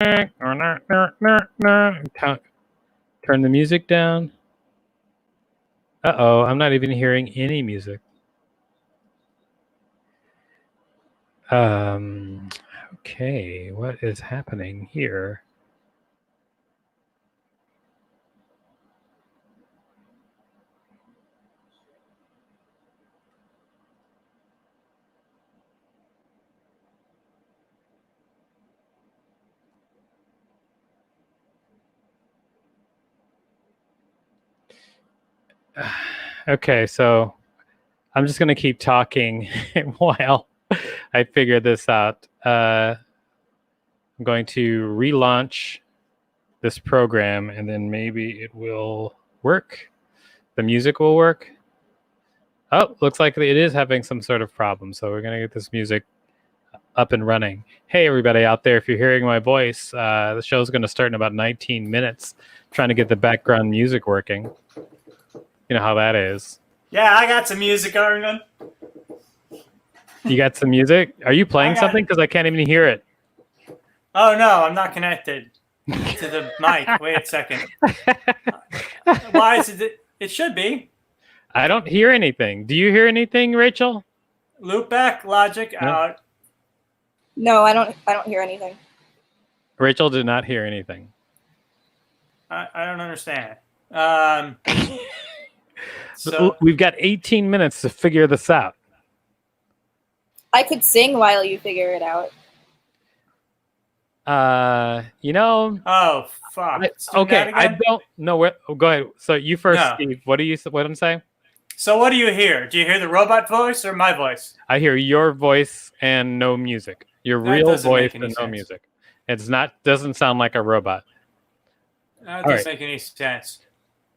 Turn the music down. Uh-oh, I'm not even hearing any music. Okay, what is happening here? Okay, so I'm just going to keep talking while I figure this out. I'm going to relaunch this program and then maybe it will work. The music will work. Oh, looks like it is having some sort of problem. So we're going to get this music up and running. Hey, everybody out there, if you're hearing my voice, the show's going to start in about 19 minutes, trying to get the background music working. You know how that is. Yeah, I got some music going. You got some music? Are you playing something? Because I can't even hear it. Oh, no, I'm not connected to the mic. Wait a second. Why is it? It should be. I don't hear anything. Do you hear anything, Rachel? Loopback, Logic, out. No, I don't hear anything. Rachel did not hear anything. I don't understand. So we've got 18 minutes to figure this out. I could sing while you figure it out. You know. Oh, fuck. Okay, I don't know what. Oh, go ahead. So you first, No. Steve. What I'm saying? So what do you hear? Do you hear the robot voice or my voice? I hear your voice and no music. Your That real doesn't voice make and any no sense. music. It's not. Doesn't sound like a robot. That doesn't make any sense.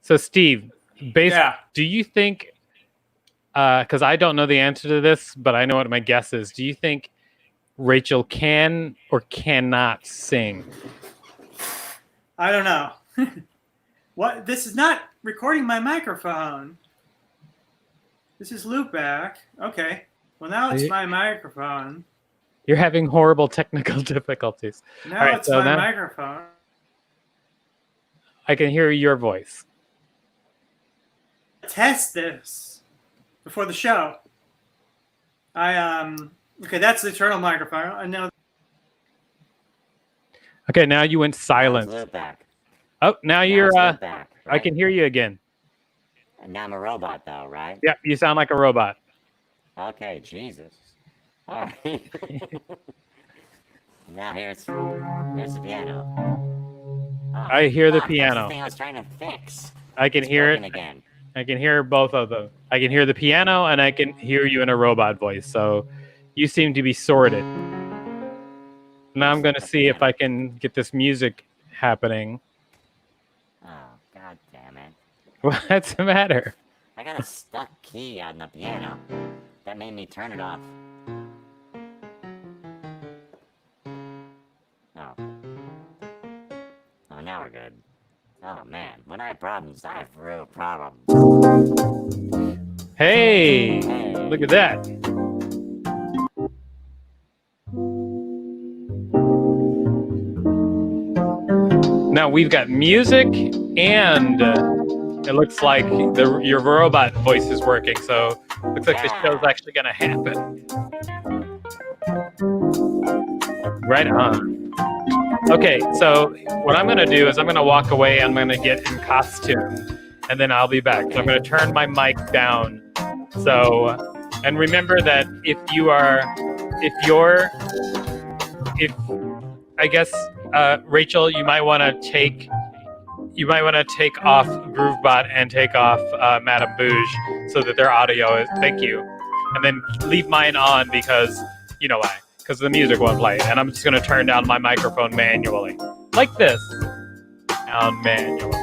So Steve, Yeah. do you think? Because I don't know the answer to this, but I know what my guess is. Do you think Rachel can or cannot sing? I don't know. What? This is not recording my microphone. This is loopback. Okay. Well, now it's my microphone. You're having horrible technical difficulties. Now it's my microphone. I can hear your voice. Test this before the show. Okay, that's the internal microphone. I know. Okay, now you went silent. Oh, now you're. Right? I can hear you again. And now I'm a robot, though, right? Yeah, you sound like a robot. Okay, Jesus. All right. Now here's the piano. Oh, I hear the piano. That's the thing I was trying to fix. I can hear it. Again. I can hear both of them. I can hear the piano and I can hear you in a robot voice. So you seem to be sorted. Now I'm going to see if I can get this music happening. Oh, God damn it. What's the matter? I got a stuck key on the piano. That made me turn it off. Oh. Oh, now we're good. Oh, man. When I have problems, I have real problems. Hey, look at that. Now we've got music and it looks like your robot voice is working. So it looks like the show's actually going to happen. Right on. Okay, so what I'm going to do is I'm going to walk away. I'm going to get in costume, and then I'll be back. So I'm going to turn my mic down. So, and remember that Rachel, you might want to take off Groovebot and take off Madame Bouge so that their audio is. Thank you, and then leave mine on because you know why. Because the music won't play, and I'm just going to turn down my microphone manually, like this, down manually.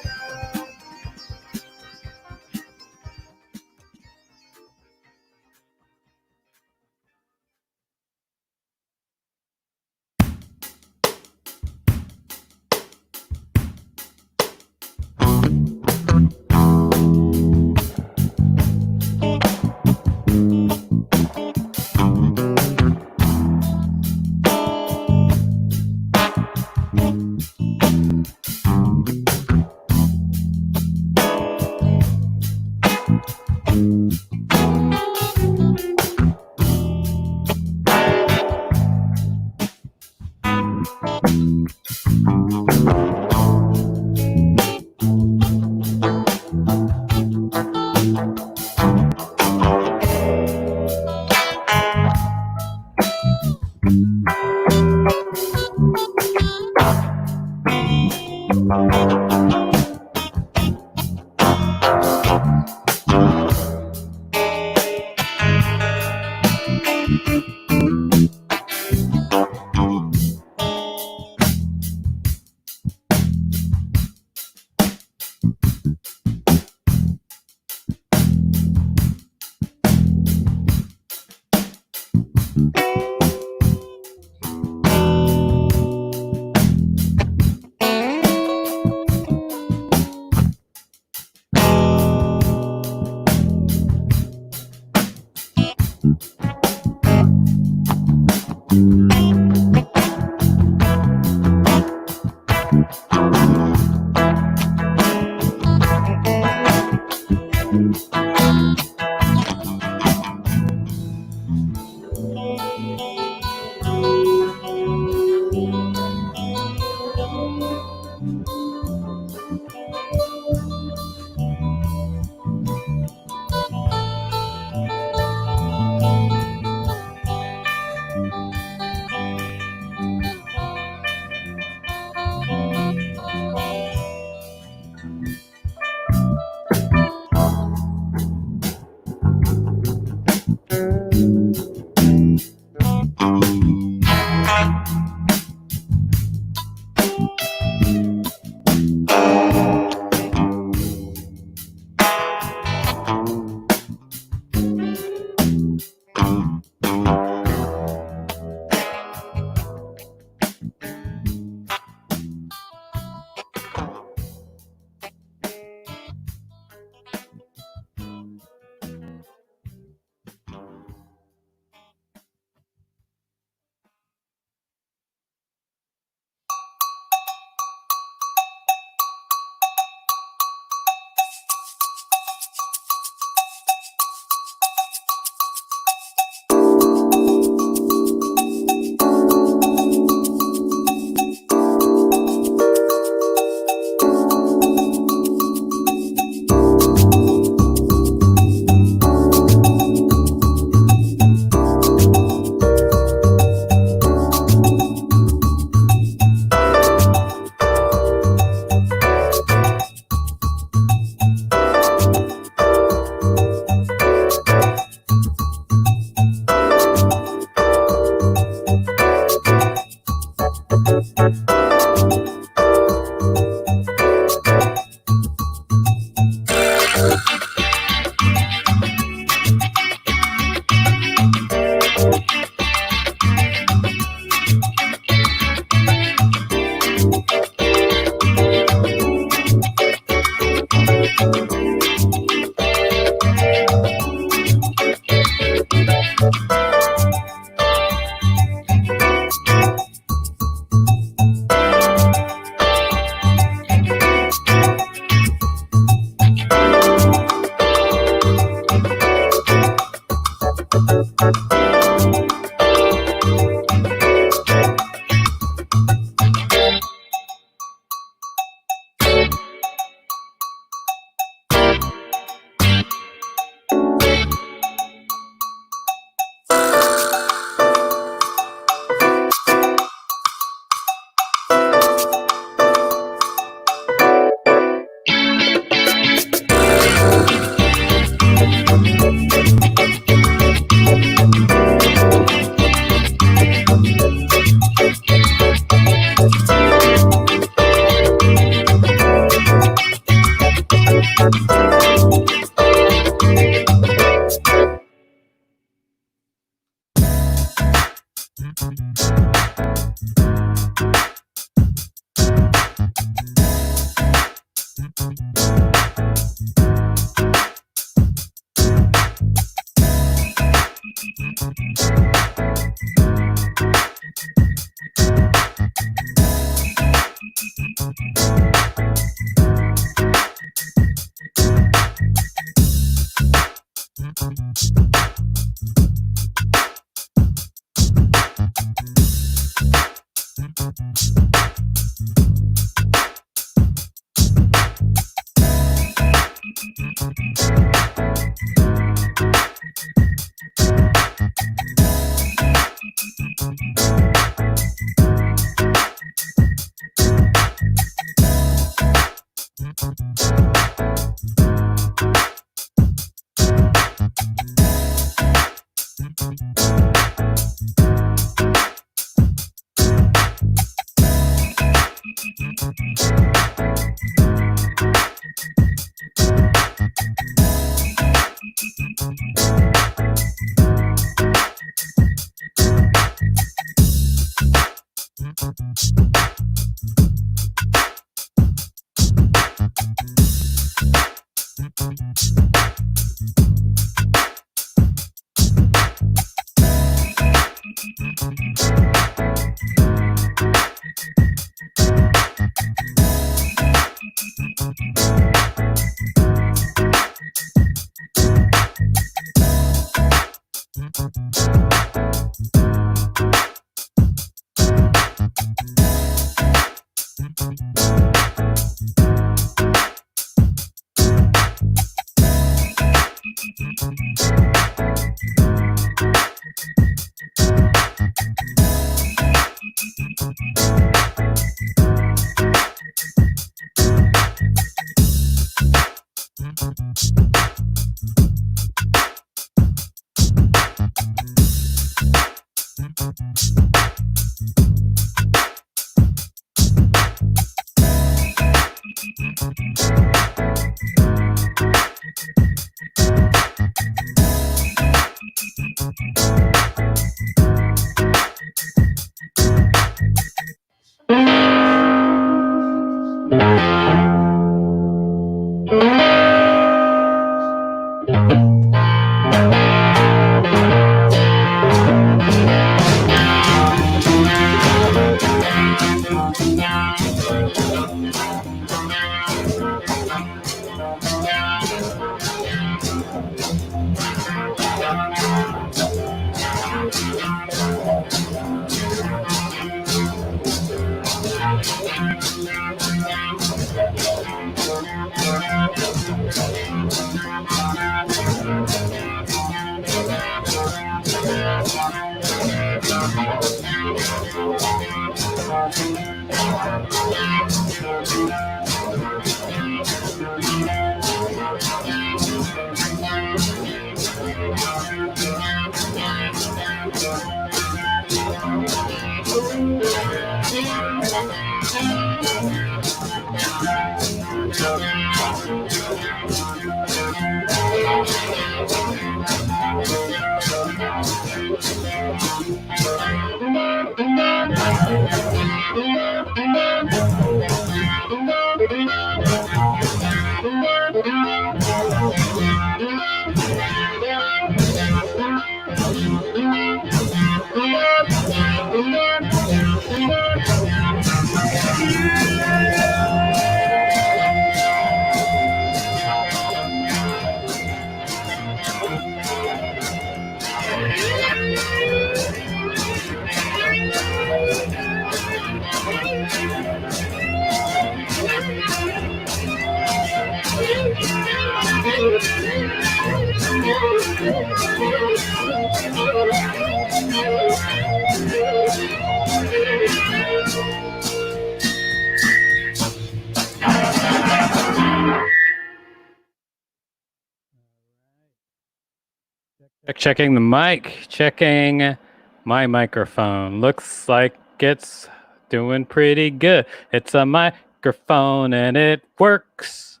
Checking the mic, checking my microphone. Looks like it's doing pretty good. It's a microphone and it works.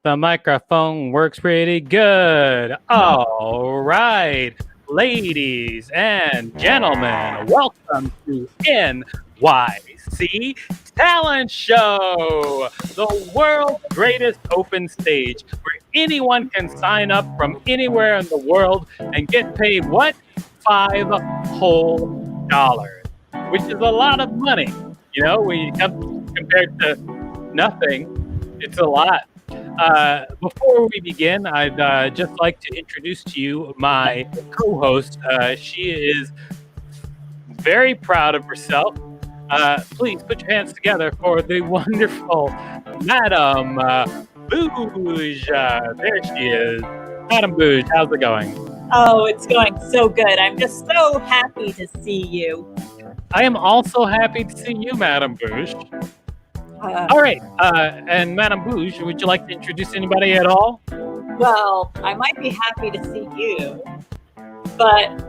The microphone works pretty good. All right, ladies and gentlemen, welcome to NYC Talent Show, the world's greatest open stage where anyone can sign up from anywhere in the world and get paid what? $5 whole, which is a lot of money. You know, when you compared to Nothing. It's a lot. Before we begin, I'd just like to introduce to you my co-host. She is very proud of herself. Please put your hands together for the wonderful Madame Bouge. There she is. Madame Bouge, how's it going? Oh, it's going so good. I'm just so happy to see you. I am also happy to see you, Madame Bouge. All right, and Madame Bouge, would you like to introduce anybody at all? Well, I might be happy to see you, but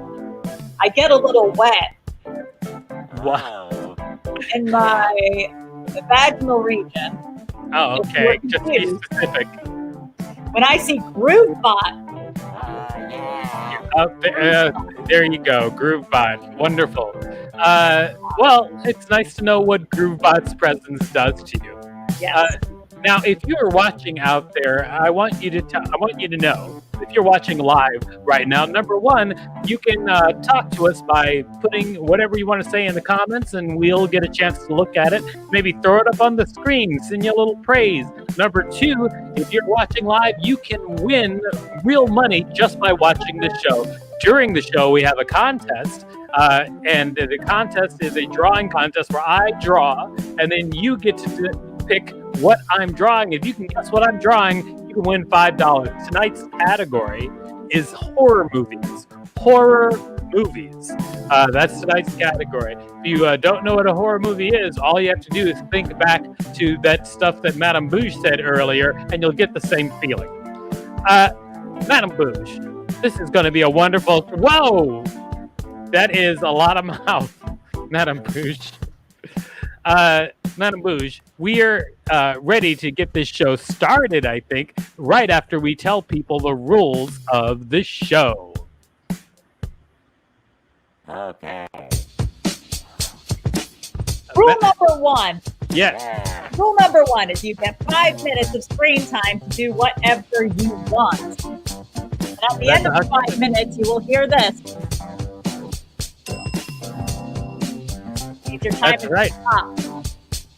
I get a little wet Wow. in my vaginal region. Oh, okay. Just be specific. When I see Groovebot, There you go, GrooveBot. Wonderful. Well, it's nice to know what GrooveBot's presence does to you. yes. Now, if you are watching out there, I want you to know, if you're watching live right now, number one, you can talk to us by putting whatever you want to say in the comments, and we'll get a chance to look at it. Maybe throw it up on the screen, send you a little praise. Number two, if you're watching live, you can win real money just by watching the show. During the show, we have a contest. And the contest is a drawing contest where I draw, and then you get to pick what I'm drawing. If you can guess what I'm drawing, you can win $5. Tonight's category is horror movies. Horror movies. That's tonight's category. If you don't know what a horror movie is, all you have to do is think back to that stuff that Madame Bouge said earlier, and you'll get the same feeling. Madame Bouge, this is going to be a wonderful... Whoa! That is a lot of mouth, Madame Bouge. Madame Bouge, we are ready to get this show started, I think, right after we tell people the rules of the show. Okay. Rule number one. Yes. Yeah. Rule number one is you get 5 minutes of screen time to do whatever you want. And at the end of the 5 minutes, you will hear this. Your time That's is right. up.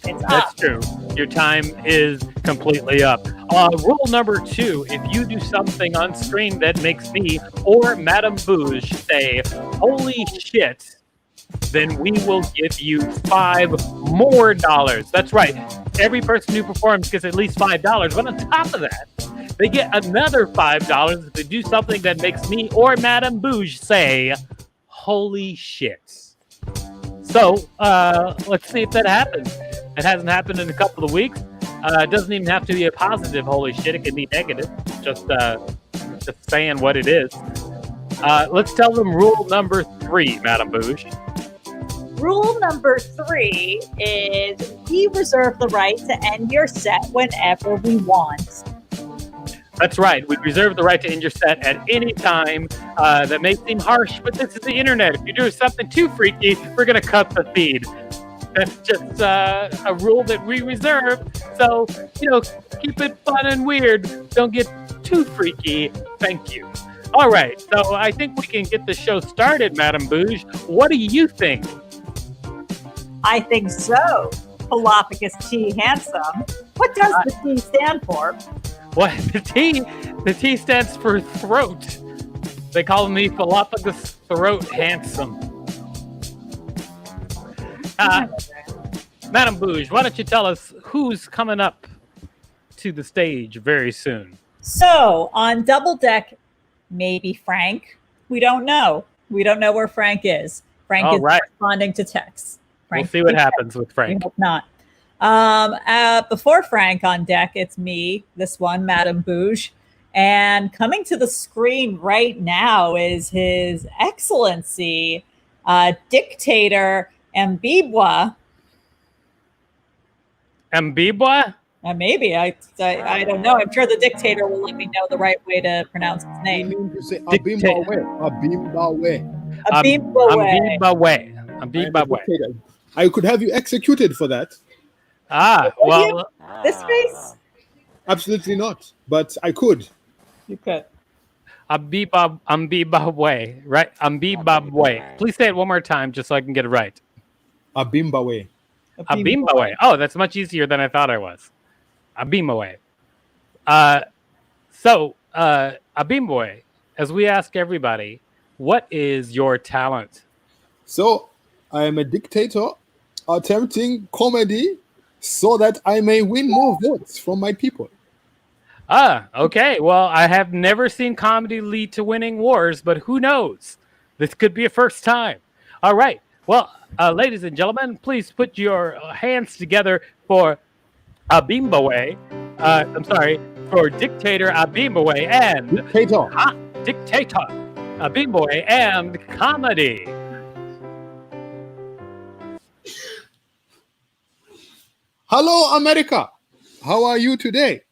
It's up. That's true. Your time is completely up. Rule number two, if you do something on screen that makes me or Madame Bouge say, holy shit, then we will give you $5 more. That's right. Every person who performs gets at least $5. But on top of that, they get another $5 if they do something that makes me or Madame Bouge say, holy shit. So, let's see if that happens. It hasn't happened in a couple of weeks. It doesn't even have to be a positive holy shit. It can be negative. Just saying what it is. Let's tell them rule number 3, Madame Bouge. Rule number 3 is we reserve the right to end your set whenever we want. That's right. We reserve the right to end your set at any time. That may seem harsh, but this is the internet. If you do something too freaky, we're going to cut the feed. That's just a rule that we reserve. So, keep it fun and weird. Don't get too freaky. Thank you. All right. So I think we can get the show started, Madame Bouge. What do you think? I think so. Philophagus T. Handsome. What does the T stand for? What? The T stands for throat. They call me Philophagus Throat Handsome. Madame Bouge, why don't you tell us who's coming up to the stage very soon? So, on Double Deck, maybe Frank. We don't know. We don't know where Frank is. Frank is responding to texts. We'll see what happens with Frank. We hope not. Before Frank on deck, it's me, this one, Madame Bouge. And coming to the screen right now is His Excellency, Dictator Mbibwa. Mbibwa? Maybe. I don't know. I'm sure the dictator will let me know the right way to pronounce his name. You mean to say Abimbawe? Mbibwa. I could have you executed for that. Well. This face? Absolutely not. But I could. You could. Mbibwa, right? Mbibwa. Please say it one more time just so I can get it right. Abimbawe. Abimbawe. Oh, that's much easier than I thought I was. Abimboy. Abimboy, as we ask everybody, what is your talent? So, I am a dictator attempting comedy so that I may win more votes from my people. Okay. Well, I have never seen comedy lead to winning wars, but who knows? This could be a first time. All right. Well, ladies and gentlemen, please put your hands together for Abimboy. I'm sorry, for Dictator Abimboy and Dictator. Dictator Abimboy and comedy. Hello, America. How are you today?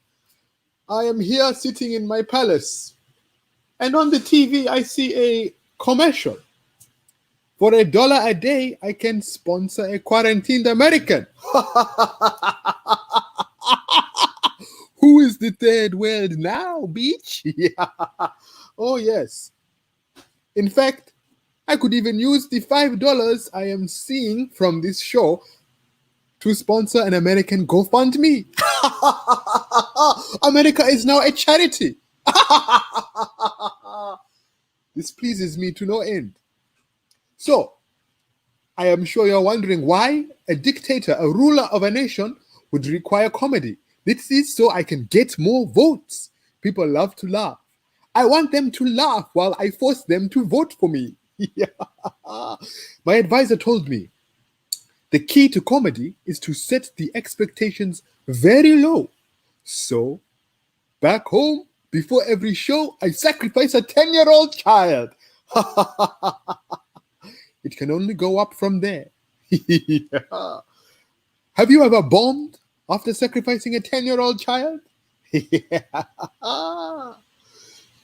I am here sitting in my palace, and on the TV I see a commercial. For $1 a day, I can sponsor a quarantined American. Who is the third world now, bitch? Yeah. Oh, yes. In fact, I could even use the $5 I am seeing from this show to sponsor an American GoFundMe. America is now a charity. This pleases me to no end. So, I am sure you're wondering why a dictator, a ruler of a nation, would require comedy. This is so I can get more votes. People love to laugh. I want them to laugh while I force them to vote for me. Yeah. My advisor told me the key to comedy is to set the expectations very low. So, back home, before every show, I sacrifice a 10-year-old child. It can only go up from there. Yeah. Have you ever bombed after sacrificing a 10-year-old child? Yeah.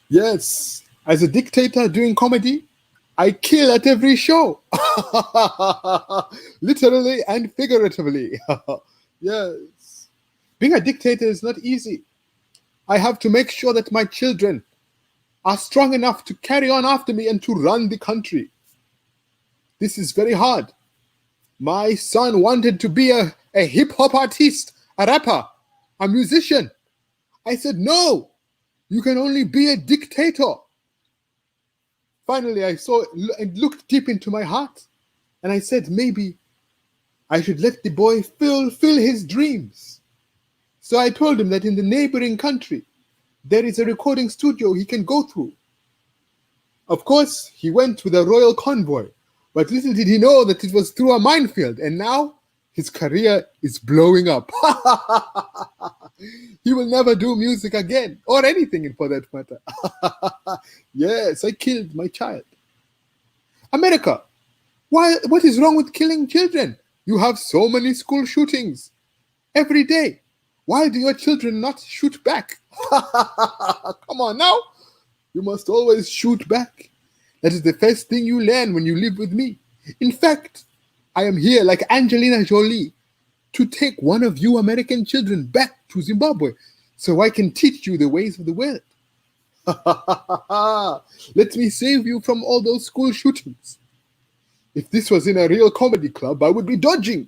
Yes, as a dictator doing comedy, I kill at every show. Literally and figuratively. Yes. Being a dictator is not easy. I have to make sure that my children are strong enough to carry on after me and to run the country. This is very hard. My son wanted to be a hip-hop artist, a rapper, a musician. I said, no, you can only be a dictator. Finally, I saw and looked deep into my heart, and I said, maybe I should let the boy fulfill his dreams. So I told him that in the neighboring country, there is a recording studio he can go through. Of course, he went with a royal convoy, but little did he know that it was through a minefield, and now his career is blowing up. He will never do music again, or anything for that matter. Yes, I killed my child. America, what is wrong with killing children? You have so many school shootings every day. Why do your children not shoot back? Come on now. You must always shoot back. That is the first thing you learn when you live with me. In fact, I am here like Angelina Jolie to take one of you American children back to Zimbabwe so I can teach you the ways of the world. Let me save you from all those school shootings. If this was in a real comedy club, I would be dodging.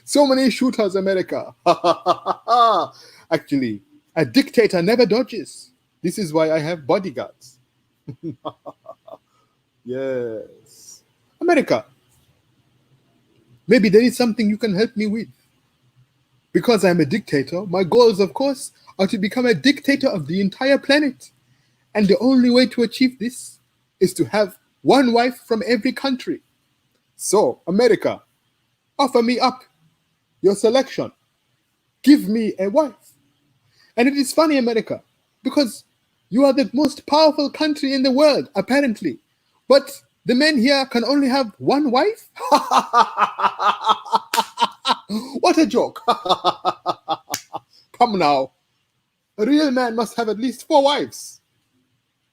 So many shooters, America. Actually, a dictator never dodges. This is why I have bodyguards. Yes. America, maybe there is something you can help me with. Because I'm a dictator, my goals, of course, are to become a dictator of the entire planet. And the only way to achieve this is to have one wife from every country. So, America, offer me up your selection. Give me a wife. And it is funny, America, because you are the most powerful country in the world, apparently. But the men here can only have one wife? What a joke. Come now. A real man must have at least 4 wives.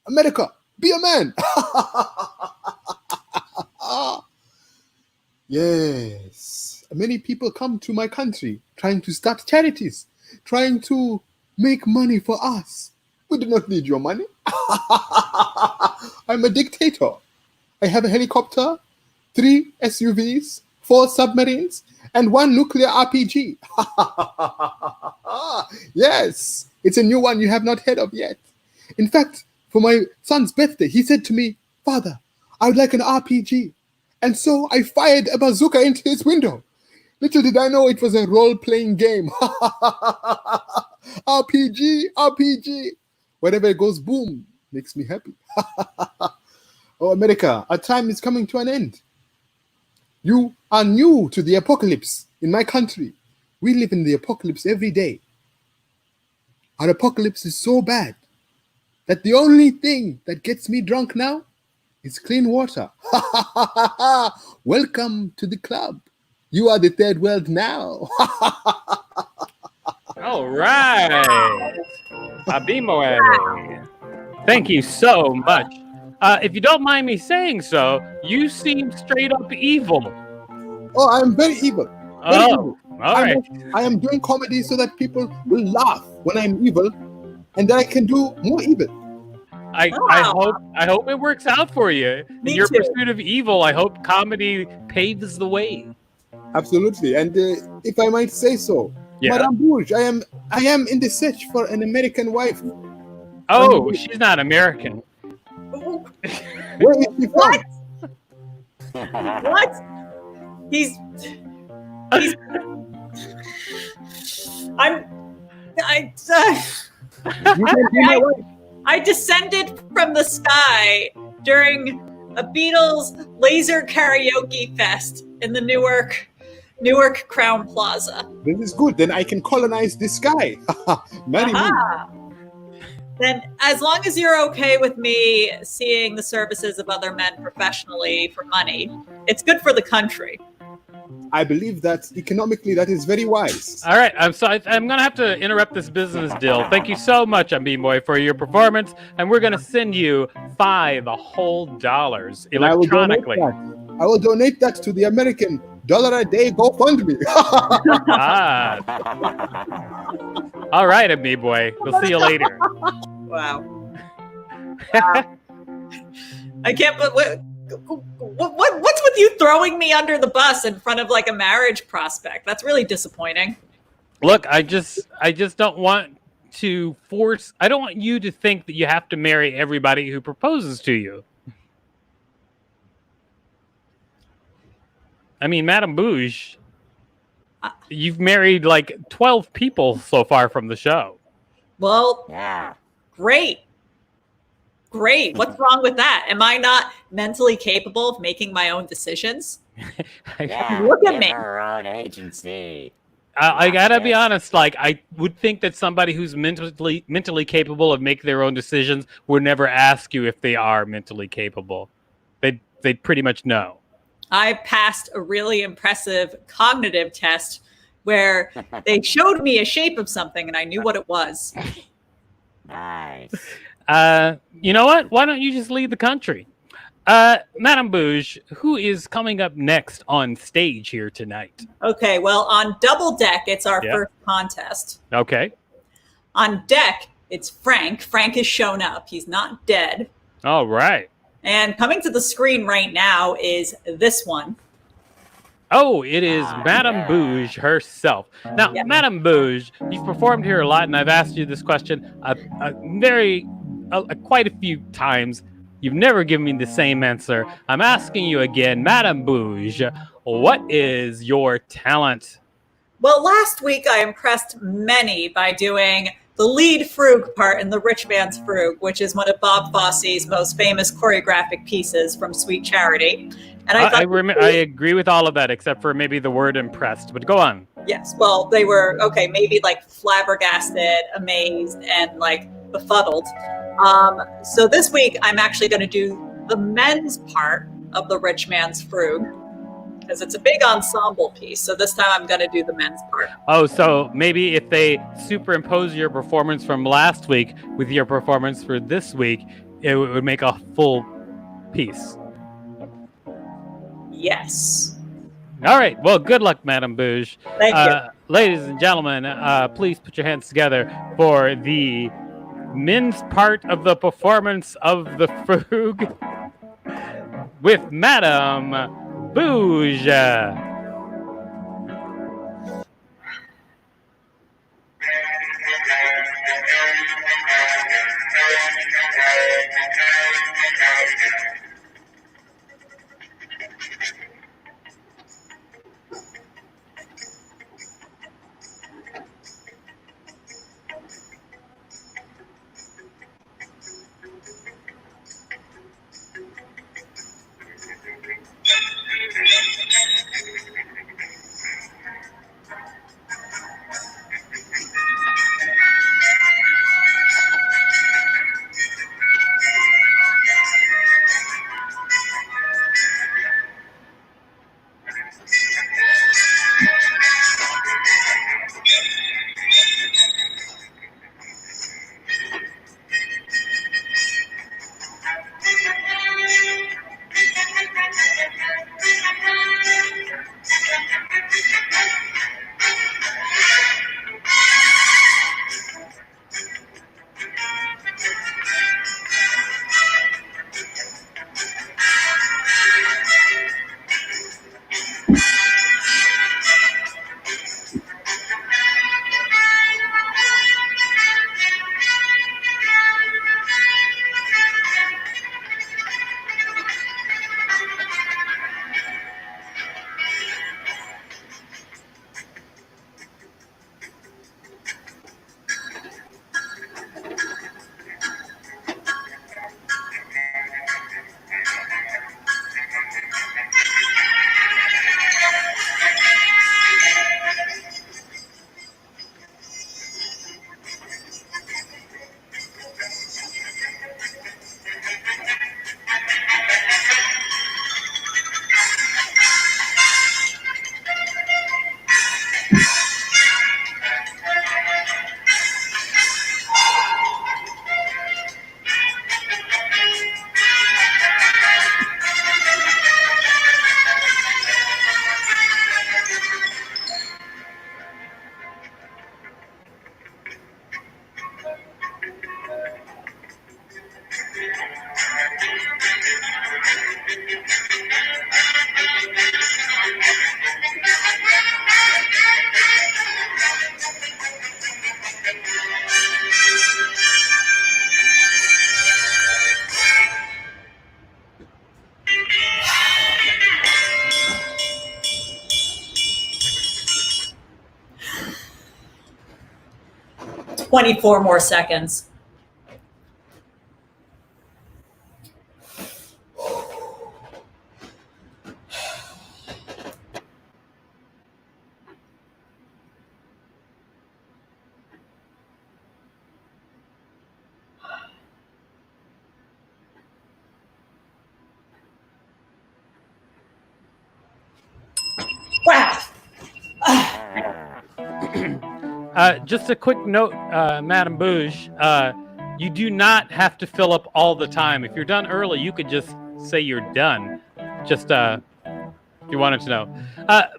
America, be a man. Yes. Many people come to my country trying to start charities, trying to make money for us. We do not need your money. I'm a dictator. I have a helicopter, 3 SUVs, 4 submarines, and 1 nuclear RPG. Yes, it's a new one you have not heard of yet. In fact, for my son's birthday, he said to me, "Father, I would like an RPG." And so I fired a bazooka into his window. Little did I know it was a role-playing game. RPG, RPG. Wherever it goes, boom, makes me happy. Oh, America, our time is coming to an end. You are new to the apocalypse in my country. We live in the apocalypse every day. Our apocalypse is so bad that the only thing that gets me drunk now is clean water. Welcome to the club. You are the third world now. All right. Abimoe. Thank you so much. If you don't mind me saying so, you seem straight up evil. Oh, I'm very evil. Very evil. All right. I am doing comedy so that people will laugh when I'm evil, and then I can do more evil. I hope it works out for you. Me In your too. pursuit of evil, I hope comedy paves the way. Absolutely. And if I might say so, Yeah. Madame Bouge, I am in the search for an American wife. Oh, she's not American. Where is she from? What? He's You can be my wife. I descended from the sky during a Beatles laser karaoke fest in the Newark Crown Plaza. This is good. Then I can colonize the sky. Marry me. Aha. Then, as long as you're okay with me seeing the services of other men professionally for money, it's good for the country. I believe that economically that is very wise. All right, I'm going to have to interrupt this business deal. Thank you so much, Boy, for your performance, and we're going to send you $5 whole And I will donate electronically. that. I will donate that to the American $1 a day GoFundMe. Ah. All right, Boy. We'll see you later. Wow. I can't. What's with you throwing me under the bus in front of like a marriage prospect? That's really disappointing. Look, I just don't want to force. I don't want you to think that you have to marry everybody who proposes to you. I mean, Madame Bouge, you've married like 12 people so far from the show. Well, Yeah. great. What's wrong with that? Am I not mentally capable of making my own decisions? Yeah. Look at give me. her her own agency. I gotta be honest. Like, I would think that somebody who's mentally capable of making their own decisions would never ask you if they are mentally capable. They'd pretty much know. I passed a really impressive cognitive test where they showed me a shape of something and I knew what it was. Nice. You know what? Why don't you just leave the country? Madame Bouge, who is coming up next on stage here tonight? Okay, well, on Double Deck, it's our Yeah. first contest. Okay. On Deck, it's Frank. Frank has shown up. He's not dead. All right. And coming to the screen right now is this one. Oh, it is Ah, Madame yeah. Bouge herself. Now, Yeah. Madame Bouge, you've performed here a lot, and I've asked you this question quite a few times. You've never given me the same answer. I'm asking you again, Madame Bouge, what is your talent? Well, last week I impressed many by doing the lead Frug part in The Rich Man's Frug, which is one of Bob Fosse's most famous choreographic pieces from Sweet Charity. And I thought, I agree with all of that, except for maybe the word impressed, but go on. yes, well, they were, okay, maybe like flabbergasted, amazed, and like befuddled. So this week I'm actually going to do the men's part of The Rich Man's Frug, because it's a big ensemble piece. So this time I'm going to do the men's part. Oh, so maybe if they superimpose your performance from last week with your performance for this week, it would make a full piece. Yes. All right. Well, good luck, Madame Bouge. Thank you. Ladies and gentlemen, please put your hands together for the men's part of the performance of the Frug with Madame Bouge. 24 more seconds. Wow. Just a quick note, Madam Bouge. You do not have to fill up all the time. If you're done early, you could just say you're done. Just if you wanted to know.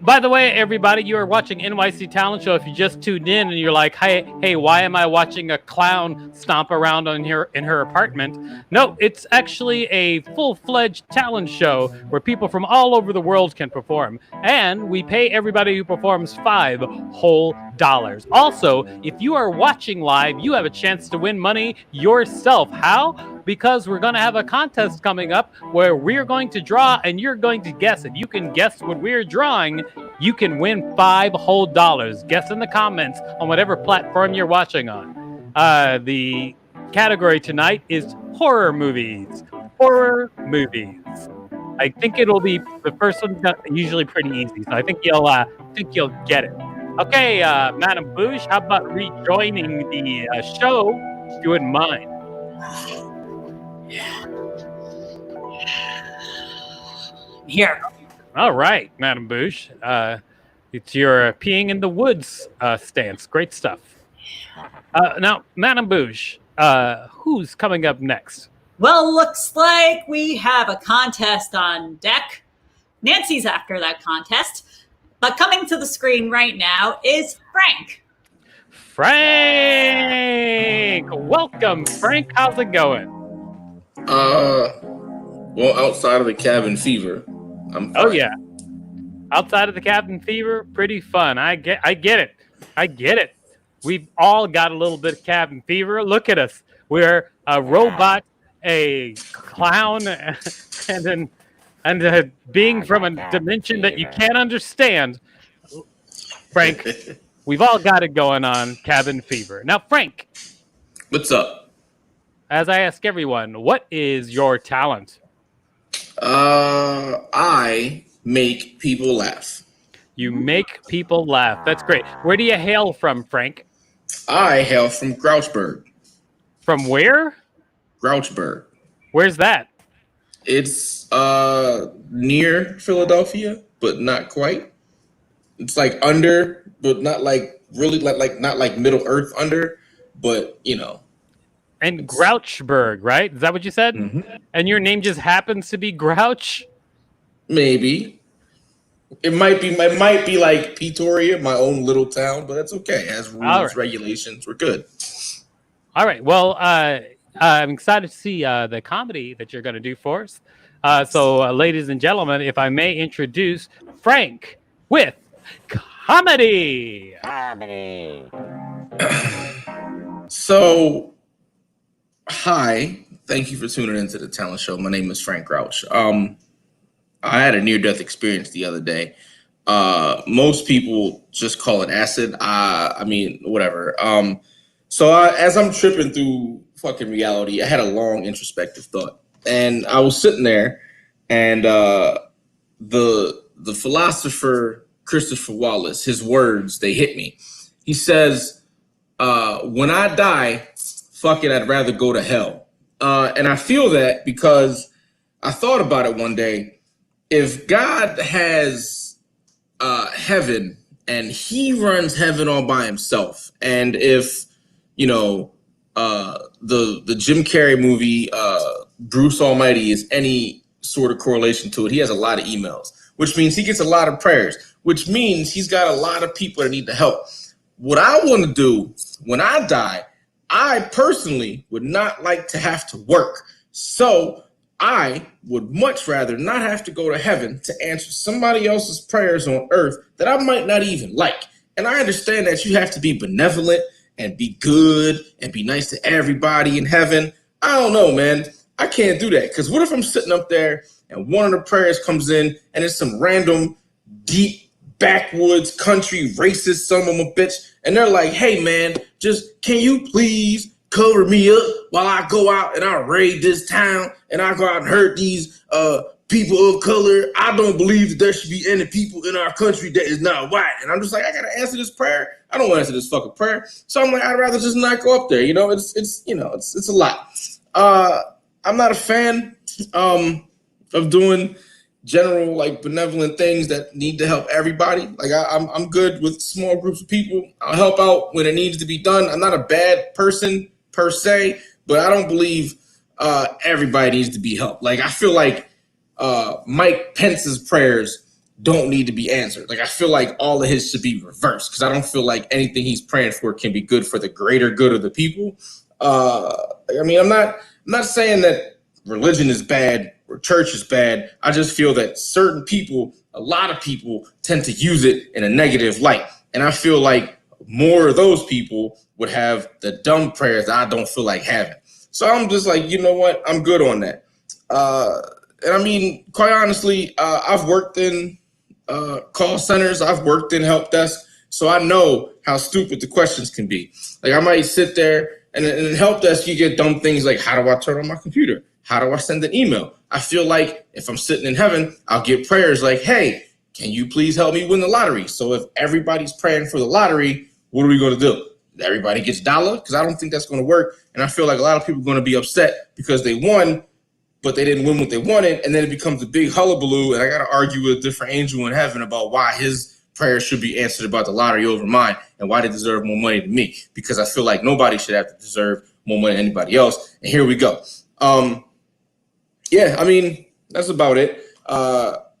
By the way, everybody, you are watching NYC Talent Show. If you just tuned in and you're like, hey, why am I watching a clown stomp around in her apartment? No, it's actually a full-fledged talent show where people from all over the world can perform. And we pay everybody who performs $5 whole. Also, if you are watching live, you have a chance to win money yourself. How? Because we're going to have a contest coming up where we're going to draw and you're going to guess. If you can guess what we're drawing, you can win $5 whole. Guess in the comments on whatever platform you're watching on. The category tonight is horror movies. Horror movies. I think it'll be the first one's usually pretty easy, so I think you'll get it. Okay, Madam Bouge, how about rejoining the show, if you wouldn't mind? Here. All right, Madam Bouge. It's your peeing in the woods stance. Great stuff. Now, Madam Bouge, who's coming up next? Well, looks like we have a contest on deck. Nancy's after that contest. But coming to the screen right now is Frank. Frank! Welcome, Frank. How's it going? Well, outside of the cabin fever, I'm fine. Oh, yeah. Outside of the cabin fever, pretty fun. I get it. We've all got a little bit of cabin fever. Look at us. We're a robot, a clown, and a being from a dimension that you can't understand. Frank, we've all got it going on, cabin fever. Now, Frank. What's up? As I ask everyone, what is your talent? I make people laugh. You make people laugh. That's great. Where do you hail from, Frank? I hail from Grouchburg. From where? Grouchburg. Where's that? It's near Philadelphia, but not quite. It's like under, but not like really like not like Middle Earth under, but you know. And Grouchburg, right? Is that what you said? Mm-hmm. And your name just happens to be Grouch? Maybe. It might be like Pretoria, my own little town, but that's okay. It has rules, regulations. We're good. All right. Well, I'm excited to see the comedy that you're going to do for us. So, ladies and gentlemen, if I may introduce Frank with comedy. Comedy. So, hi. Thank you for tuning into the talent show. My name is Frank Grouch. I had a near-death experience the other day. Most people just call it acid. I mean, whatever. So as I'm tripping through fucking reality, I had a long introspective thought. And I was sitting there, and the philosopher Christopher Wallace, his words, they hit me. He says, when I die, fuck it, I'd rather go to hell. And I feel that because I thought about it one day. If God has heaven and he runs heaven all by himself, and if, you know, the Jim Carrey movie, Bruce Almighty is any sort of correlation to it, he has a lot of emails, which means he gets a lot of prayers, which means he's got a lot of people that need the help. What I want to do when I die, I personally would not like to have to work. So I would much rather not have to go to heaven to answer somebody else's prayers on earth that I might not even like. And I understand that you have to be benevolent and be good and be nice to everybody in heaven. I don't know, man. I can't do that. Because what if I'm sitting up there and one of the prayers comes in and it's some random, deep, backwoods country racist son of a bitch, and they're like, hey man, just can you please cover me up while I go out and I raid this town and I go out and hurt these people of color. I don't believe that there should be any people in our country that is not white. And I'm just like, I gotta answer this prayer. I don't want to answer this fucking prayer. So I'm like, I'd rather just not go up there. You know, it's a lot. I'm not a fan of doing general like benevolent things that need to help everybody. Like I'm good with small groups of people. I'll help out when it needs to be done. I'm not a bad person per se, but I don't believe everybody needs to be helped. Like I feel like Mike Pence's prayers don't need to be answered. Like I feel like all of his should be reversed because I don't feel like anything he's praying for can be good for the greater good of the people. I mean, I'm not saying that religion is bad or church is bad. I just feel that certain people, a lot of people tend to use it in a negative light. And I feel like more of those people would have the dumb prayers that I don't feel like having. So I'm just like, you know what? I'm good on that. And I mean, quite honestly, I've worked in call centers. I've worked in help desk. So I know how stupid the questions can be. Like I might sit there and in help desk, you get dumb things like, how do I turn on my computer? How do I send an email? I feel like if I'm sitting in heaven, I'll get prayers like, hey, can you please help me win the lottery? So if everybody's praying for the lottery, what are we going to do? Everybody gets dollar? Because I don't think that's going to work. And I feel like a lot of people are going to be upset because they won, but they didn't win what they wanted. And then it becomes a big hullabaloo. And I got to argue with a different angel in heaven about why his prayers should be answered about the lottery over mine and why they deserve more money than me. Because I feel like nobody should have to deserve more money than anybody else. And here we go. Yeah, I mean, that's about it. But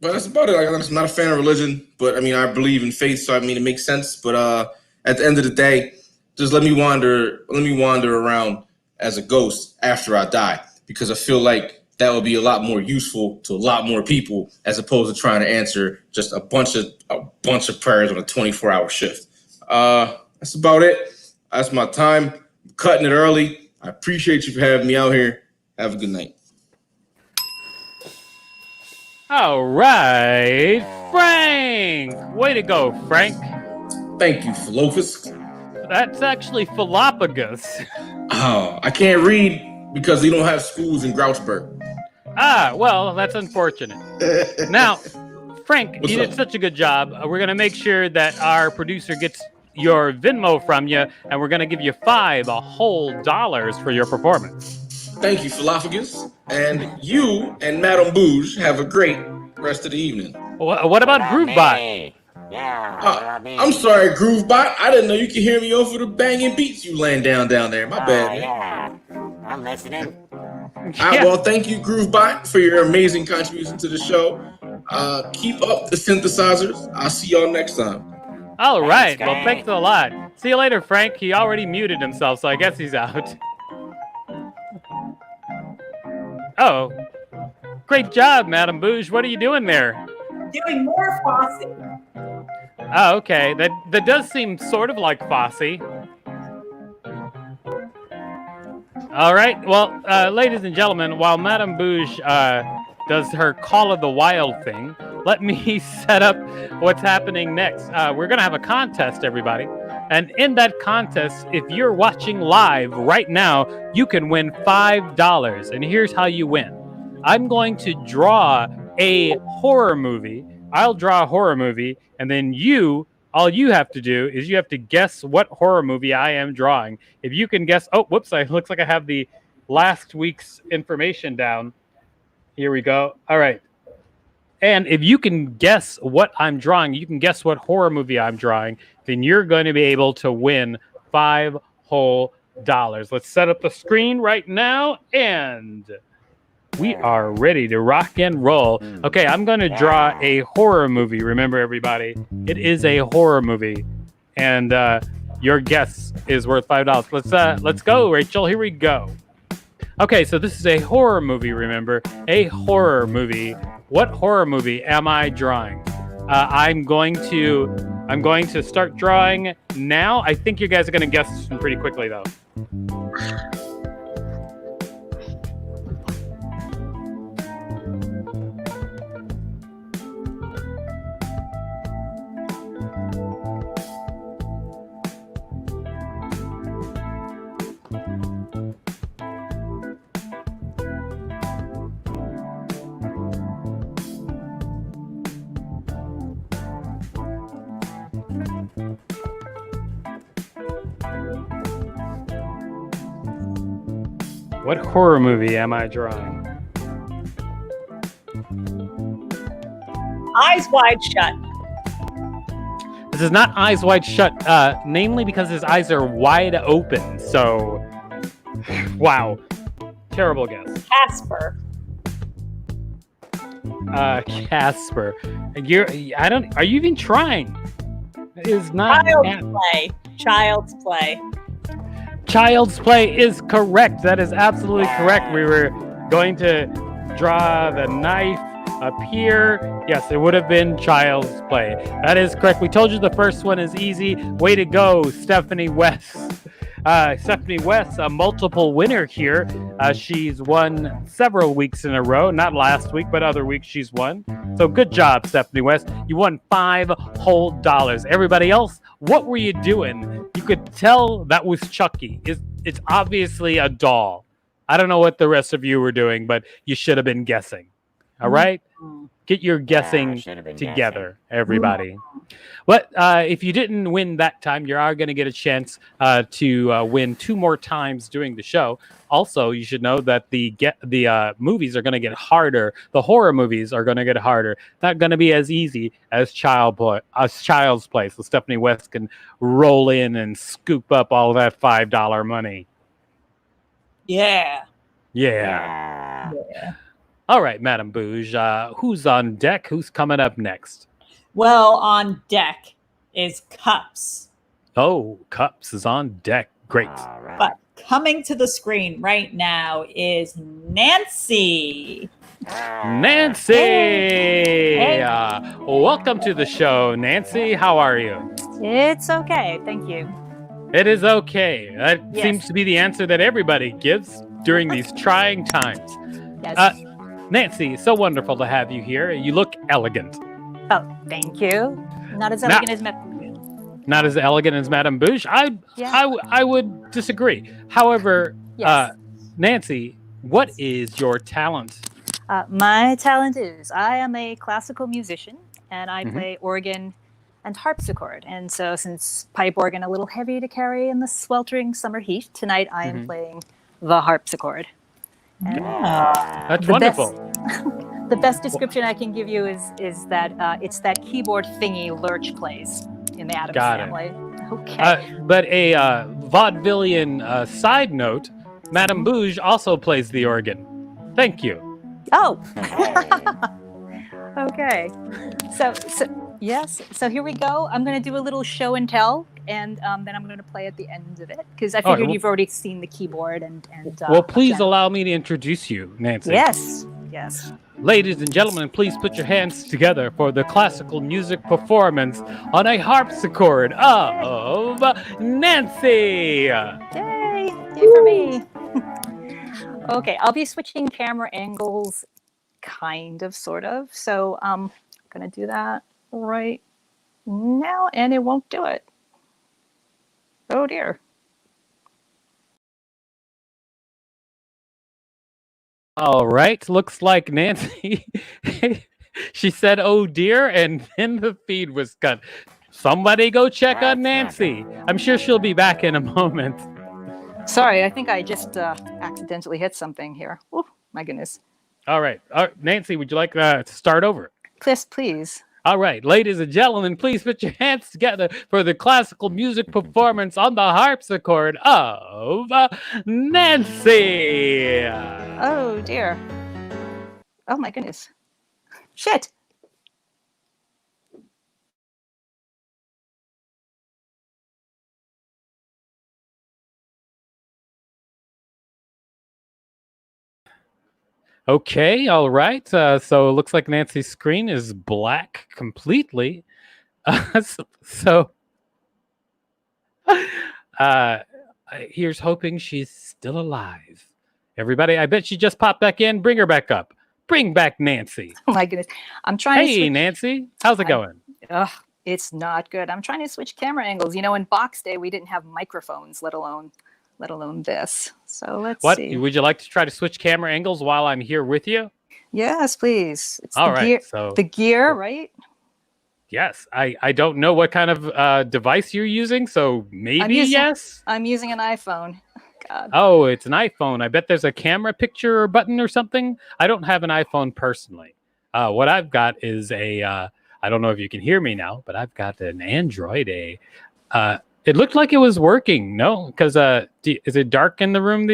that's about it. Like, I'm not a fan of religion, but I mean, I believe in faith. So I mean, it makes sense. But at the end of the day, just let me wander around as a ghost after I die, because I feel like that would be a lot more useful to a lot more people as opposed to trying to answer just a bunch of prayers on a 24-hour shift. That's about it. That's my time. I'm cutting it early. I appreciate you for having me out here. Have a good night. All right, Frank. Way to go, Frank. Thank you, Philopus. That's actually Philopagus. Oh, I can't read because we don't have schools in Grouchburg. Ah, well, that's unfortunate. Now, Frank, What's you up? did such a good job. We're going to make sure that our producer gets your Venmo from you, and we're going to give you $5 whole for your performance. Thank you, Philophagus. And you and Madame Bouge have a great rest of the evening. What about Groovebot? Me? Yeah, what about me? I'm sorry, Groovebot. I didn't know you could hear me over the banging beats you laying down there. My bad, man. Yeah, I'm listening. Yeah. Well, thank you, Groovebot, for your amazing contribution to the show. Keep up the synthesizers. I'll see y'all next time. All right. Frank. Well, thanks a lot. See you later, Frank. He already muted himself, so I guess he's out. Oh, great job, Madame Bouge. What are you doing there? Doing more Fosse. Oh, okay. That does seem sort of like Fosse. All right. Well, ladies and gentlemen, while Madame Bouge does her Call of the Wild thing, let me set up what's happening next. We're going to have a contest, everybody. And in that contest, if you're watching live right now, you can win $5. And here's how you win. I'm going to draw a horror movie. I'll draw a horror movie, and then all you have to do is you have to guess what horror movie I am drawing. If you can guess, oh, whoops, it looks like I have the last week's information down. Here we go. All right. And if you can guess what I'm drawing, you can guess what horror movie I'm drawing, then you're going to be able to win $5 whole. Let's set up the screen right now, and we are ready to rock and roll. Okay, I'm going to draw a horror movie. Remember, everybody, it is a horror movie, and your guess is worth $5. Let's go, Rachel. Here we go. Okay, so this is a horror movie. Remember, a horror movie. What horror movie am I drawing? I'm going to start drawing now. I think you guys are going to guess this one pretty quickly, though. What horror movie am I drawing? Eyes wide shut. This is not Eyes Wide Shut, namely because his eyes are wide open. So, wow, terrible guess. Casper. Casper. Are you even trying? It is not. Child's Play. Child's Play. Child's Play is correct. That is absolutely correct. We were going to draw the knife up here. Yes, it would have been Child's Play. That is correct. We told you the first one is easy. Way to go, Stephanie West. Stephanie West, a multiple winner here. She's won several weeks in a row. Not last week, but other weeks she's won. So good job, Stephanie West. You won $5 whole. Everybody else, what were you doing? You could tell that was Chucky. It's obviously a doll. I don't know what the rest of you were doing, but you should have been guessing. All right? Get your guessing together, everybody. But if you didn't win that time, you are going to get a chance to win 2 more times during the show. Also, you should know that the movies are going to get harder. The horror movies are going to get harder. Not going to be as easy as Child's Play. So Stephanie West can roll in and scoop up all that $5 money. Yeah. Yeah. All right, Madam Bouge, who's on deck? Who's coming up next? Well, on deck is Cups. Oh, Cups is on deck. Great. All right. But coming to the screen right now is Nancy. Nancy! Hey. Welcome to the show, Nancy. How are you? It's okay, thank you. It is okay. That Yes. seems to be the answer that everybody gives during these trying times. Yes. Nancy, so wonderful to have you here. You look elegant. Oh, thank you. Not as elegant as Madame. Not as elegant as Madame Bouge. I would disagree. However, Yes. Nancy, what is your talent? My talent is I am a classical musician, and I Mhm. play organ and harpsichord. And so, since pipe organ a little heavy to carry in the sweltering summer heat, tonight I am Mhm. playing the harpsichord. And That's the wonderful. the best description I can give you is that it's that keyboard thingy Lurch plays in the Addams Got it. Family. Okay. But a vaudevillian side note, Madame Bouge also plays the organ. Thank you. Oh. Okay. So yes. So here we go. I'm going to do a little show and tell, and then I'm going to play at the end of it because I All right, figured well- you've already seen the keyboard and. Well, please yeah. allow me to introduce you, Nancy. Yes. Yes. Ladies and gentlemen, please put your hands together for the classical music performance on a harpsichord of Nancy. Yay! Yay for me. Okay, I'll be switching camera angles, kind of, sort of. So I'm gonna do that right now, and it won't do it. Oh dear. All right, looks like Nancy. She said, "Oh dear," and then the feed was cut. Somebody go check on Nancy. I'm sure she'll be back in a moment. Sorry, I think I just accidentally hit something here. Oh my goodness. All right, Nancy, would you like to start over? Please. All right, ladies and gentlemen, please put your hands together for the classical music performance on the harpsichord of Nancy. Oh dear. Oh my goodness. Shit. Okay, all right. So it looks like Nancy's screen is black completely. So here's hoping she's still alive. Everybody, I bet she just popped back in. Bring her back up. Bring back Nancy. Oh my goodness. I'm trying to Hey, switch. Nancy. How's it going? Ugh, it's not good. I'm trying to switch camera angles. You know, in box day we didn't have microphones, let alone this. So let's What? see. Would you like to try to switch camera angles while I'm here with you? Yes, please. It's All the right. gear, So the gear, right? yes, I don't know what kind of device you're using, so maybe using- yes. I'm using an iPhone. God. Oh, it's an iPhone. I bet there's a camera picture or button or something. I don't have an iPhone personally. What I've got is I don't know if you can hear me now, but I've got an Android. It looked like it was working. No, because is it dark in the room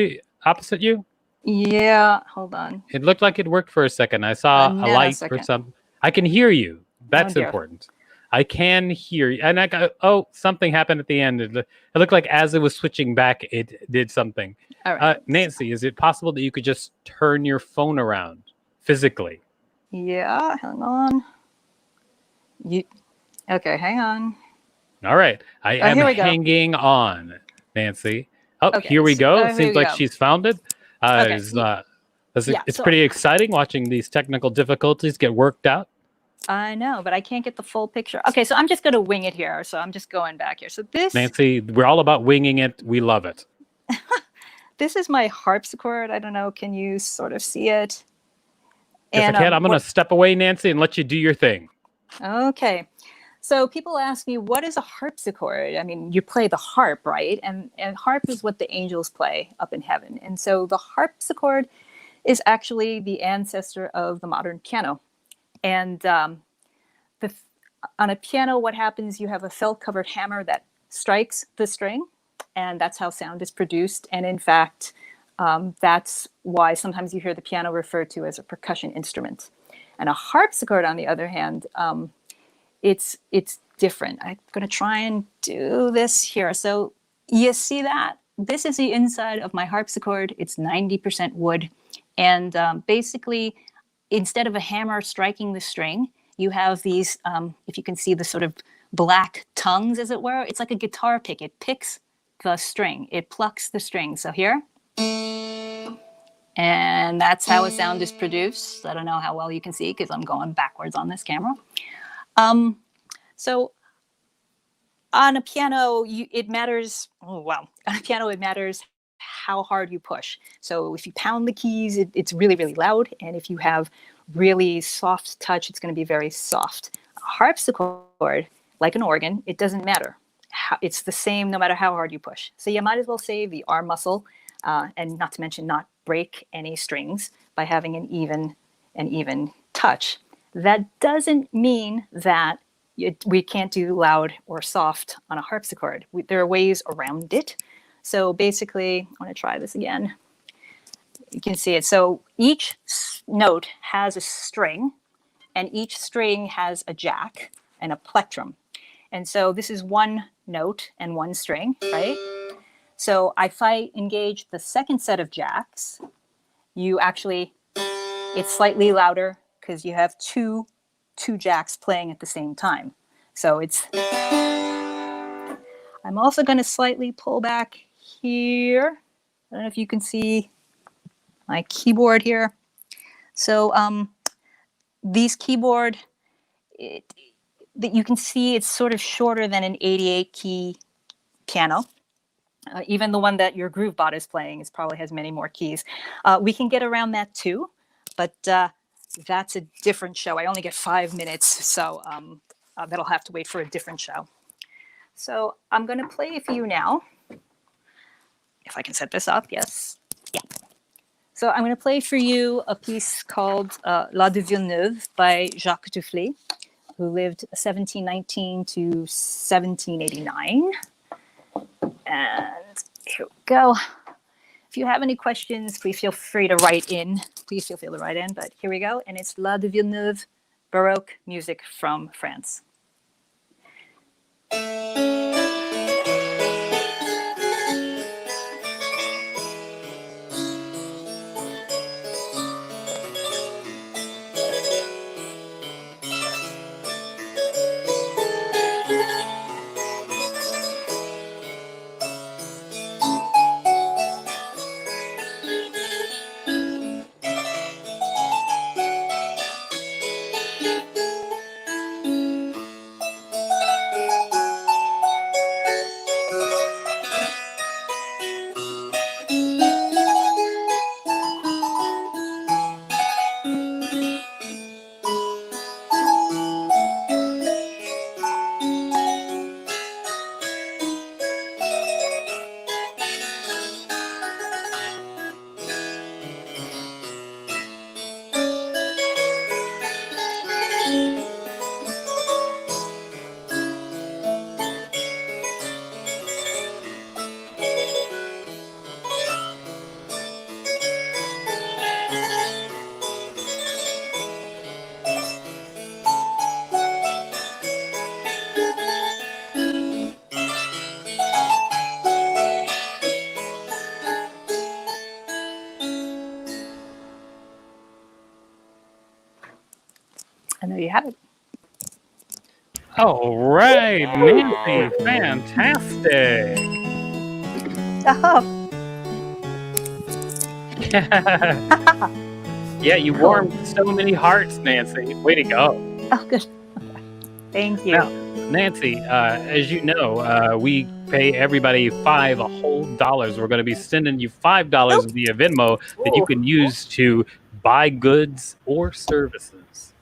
opposite you? Yeah, hold on. It looked like it worked for a second. I saw a light or nanosecond. something. I can hear you. That's dear. important. I can hear you. And I got, something happened at the end. It looked like as it was switching back, it did something. All right. Nancy, is it possible that you could just turn your phone around physically? Yeah, hang on. Okay, hang on. All right. I am here we go. hanging on, Nancy. Oh, Okay, here we go. here Seems we like go. she's found it. Okay, It's so- pretty exciting watching these technical difficulties get worked out. I know, but I can't get the full picture. Okay, so I'm just going to wing it here. So I'm just going back here. So this Nancy, we're all about winging it. We love it. this is my harpsichord. I don't know. Can you sort of see it? Yes, I can. I'm going to step away, Nancy, and let you do your thing. Okay. So people ask me, what is a harpsichord? I mean, you play the harp, right? And harp is what the angels play up in heaven. And so the harpsichord is actually the ancestor of the modern piano. And on a piano, what happens, you have a felt-covered hammer that strikes the string, and that's how sound is produced. And in fact, that's why sometimes you hear the piano referred to as a percussion instrument. And a harpsichord, on the other hand, it's different. I'm going to try and do this here. So you see that? This is the inside of my harpsichord. It's 90% wood. And basically, instead of a hammer striking the string, you have these, if you can see the sort of black tongues, as it were. It's like a guitar pick. It picks the string. It plucks the string. So here. And that's how a sound is produced. I don't know how well you can see because I'm going backwards on this camera. So on a piano, it matters. Oh, wow. On a piano, it matters how hard you push. So if you pound the keys, it's really, really loud. And if you have really soft touch, it's going to be very soft. A harpsichord, like an organ, it doesn't matter. It's the same no matter how hard you push. So you might as well save the arm muscle and not to mention not break any strings by having an even touch. That doesn't mean that we can't do loud or soft on a harpsichord. There are ways around it. So basically, I want to try this again. You can see it. So each note has a string, and each string has a jack and a plectrum. And so this is one note and one string, right? So if I engage the second set of jacks, it's slightly louder because you have two jacks playing at the same time. So I'm also going to slightly pull back here. I don't know if you can see my keyboard here. So these keyboard, that you can see it's sort of shorter than an 88 key piano. Even the one that your GrooveBot is playing probably has many more keys. We can get around that too, but that's a different show. I only get 5 minutes, so that'll have to wait for a different show. So I'm going to play for you now. If I can set this up, yes. Yeah. So I'm going to play for you a piece called La de Villeneuve by Jacques Duflé, who lived 1719 to 1789. And here we go. If you have any questions, please feel free to write in. But here we go. And it's La de Villeneuve, Baroque music from France. there you have it. All right, Nancy, fantastic. Oh, Yeah, you warmed so many hearts, Nancy. Way to go. oh, good. Thank you. Now, Nancy, as you know, we pay everybody $5 whole. We're going to be sending you $5 via Venmo that you can use to buy goods or services.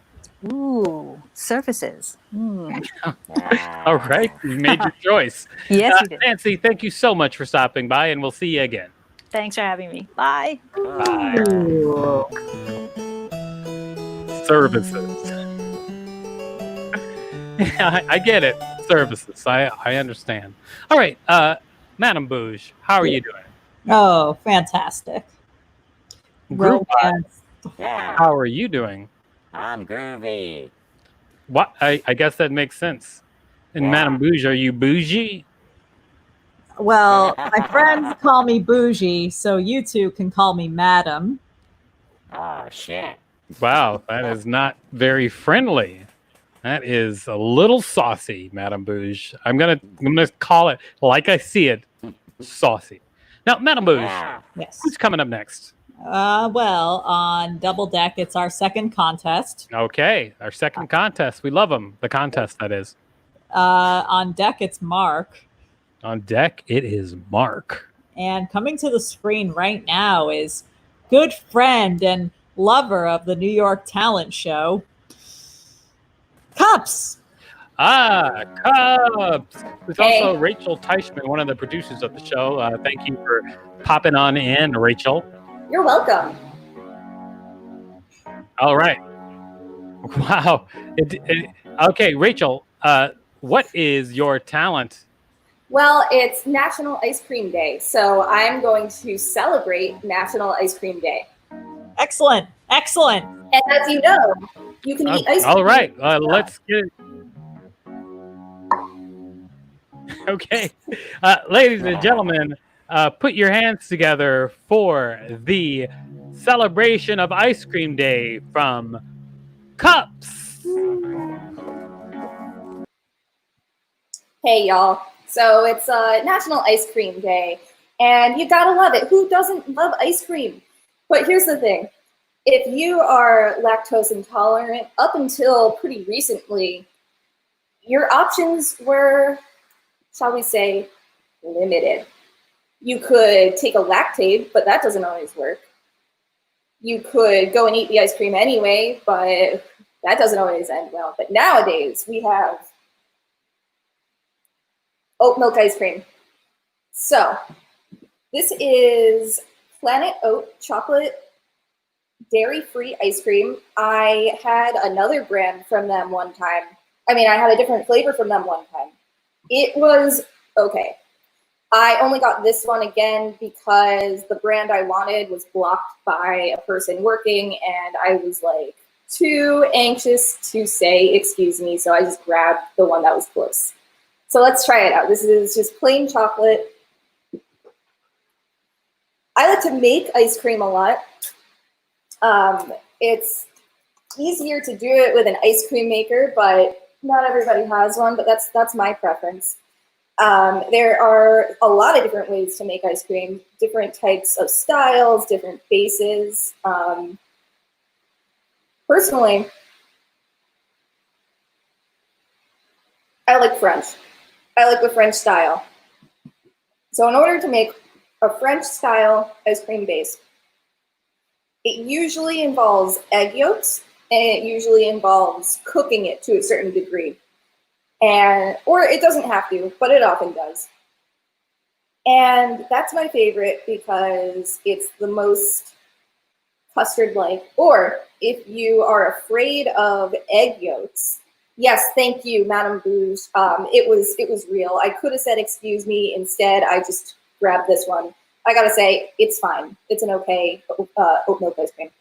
Ooh, services. All right, you made your choice. Yes, you did. Nancy, thank you so much for stopping by, and we'll see you again. Thanks for having me. Bye. Bye. Services. I get it. Services. I understand. All right, Madam Bouge, how are you doing? Oh, fantastic. Group Romance. Yeah, How are you doing? I'm groovy. What? I guess that makes sense. And Yeah. Madam Bouge, are you bougie? Well, my friends call me bougie, so you two can call me madam. Oh, shit. Wow, that is not very friendly. That is a little saucy, Madam Bouge. I'm gonna call it like I see it, saucy. Now, Madam Bouge, Yeah. Yes. who's coming up next? Well, on Double Deck, it's our second contest. Okay, our second contest. We love them. The contest, that is. On deck, it's Mark. On deck, it is Mark. And coming to the screen right now is good friend and lover of the New York Talent Show, Cups. Cubs. There's also Rachel Teichman, one of the producers of the show. Thank you for popping on in, Rachel. You're welcome. All right. Wow. Okay, Rachel, what is your talent? Well, it's National Ice Cream Day, so I'm going to celebrate National Ice Cream Day. Excellent. Excellent. And as you know, you can eat ice cream. All right, let's get it. Okay. Ladies and gentlemen, put your hands together for the celebration of Ice Cream Day from Cups. Hey, y'all. So it's National Ice Cream Day, and you gotta love it. Who doesn't love ice cream? But here's the thing. If you are lactose intolerant, up until pretty recently, your options were, shall we say, limited. You could take a Lactaid, but that doesn't always work. You could go and eat the ice cream anyway, but that doesn't always end well. But nowadays, we have oat milk ice cream. So this is Planet Oat chocolate dairy-free ice cream. I had another brand from them one time. I had a different flavor from them one time. It was okay. I only got this one again because the brand I wanted was blocked by a person working, and I was like too anxious to say excuse me, so I just grabbed the one that was close. So let's try it out. This is just plain chocolate. I like to make ice cream a lot. It's easier to do it with an ice cream maker, but not everybody has one, but that's my preference. There are a lot of different ways to make ice cream, different types of styles, different bases. Personally, I like French. I like the French style. So in order to make a French style ice cream base, it usually involves egg yolks, and it usually involves cooking it to a certain degree. Or it doesn't have to, but it often does. And that's my favorite because it's the most custard-like. Or if you are afraid of egg yolks, yes, thank you, Madame Bouge. It was real. I could have said excuse me. Instead, I just grabbed this one. I gotta say, it's fine. It's an okay oat milk ice cream.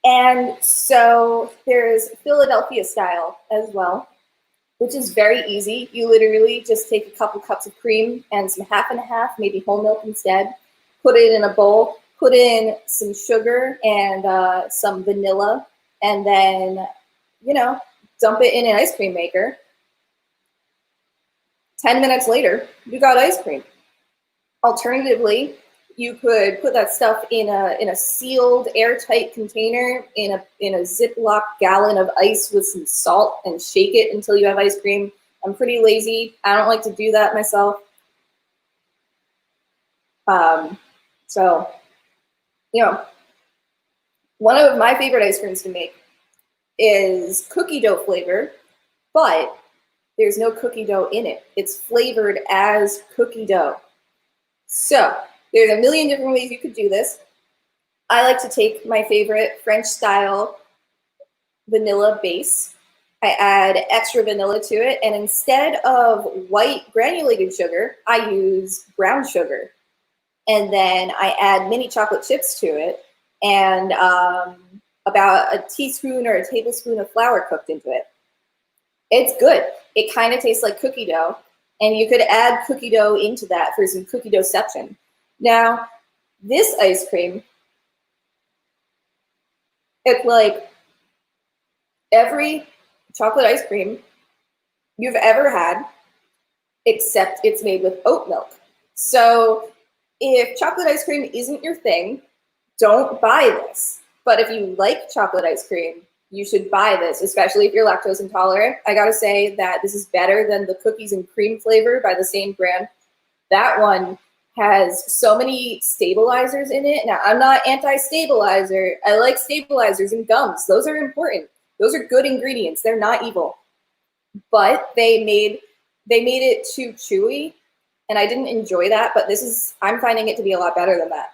And so there's Philadelphia style as well, which is very easy. You literally just take a couple cups of cream and some half and half, maybe whole milk instead, put it in a bowl, put in some sugar and some vanilla, and then, dump it in an ice cream maker. 10 minutes later, you got ice cream. Alternatively, you could put that stuff in a sealed, airtight container in a Ziploc gallon of ice with some salt and shake it until you have ice cream. I'm pretty lazy. I don't like to do that myself. So, one of my favorite ice creams to make is cookie dough flavor, but there's no cookie dough in it. It's flavored as cookie dough. So there's a million different ways you could do this. I like to take my favorite French style vanilla base. I add extra vanilla to it, and instead of white granulated sugar, I use brown sugar. And then I add mini chocolate chips to it, and about a teaspoon or a tablespoon of flour cooked into it. It's good. It kind of tastes like cookie dough, and you could add cookie dough into that for some cookie doughception. Now, this ice cream, it's like every chocolate ice cream you've ever had, except it's made with oat milk. So if chocolate ice cream isn't your thing, don't buy this. But if you like chocolate ice cream, you should buy this, especially if you're lactose intolerant. I gotta say that this is better than the cookies and cream flavor by the same brand. That one has so many stabilizers in it. Now, I'm not anti-stabilizer. I like stabilizers and gums. Those are important. Those are good ingredients. They're not evil. But they made it too chewy, and I didn't enjoy that. But I'm finding it to be a lot better than that.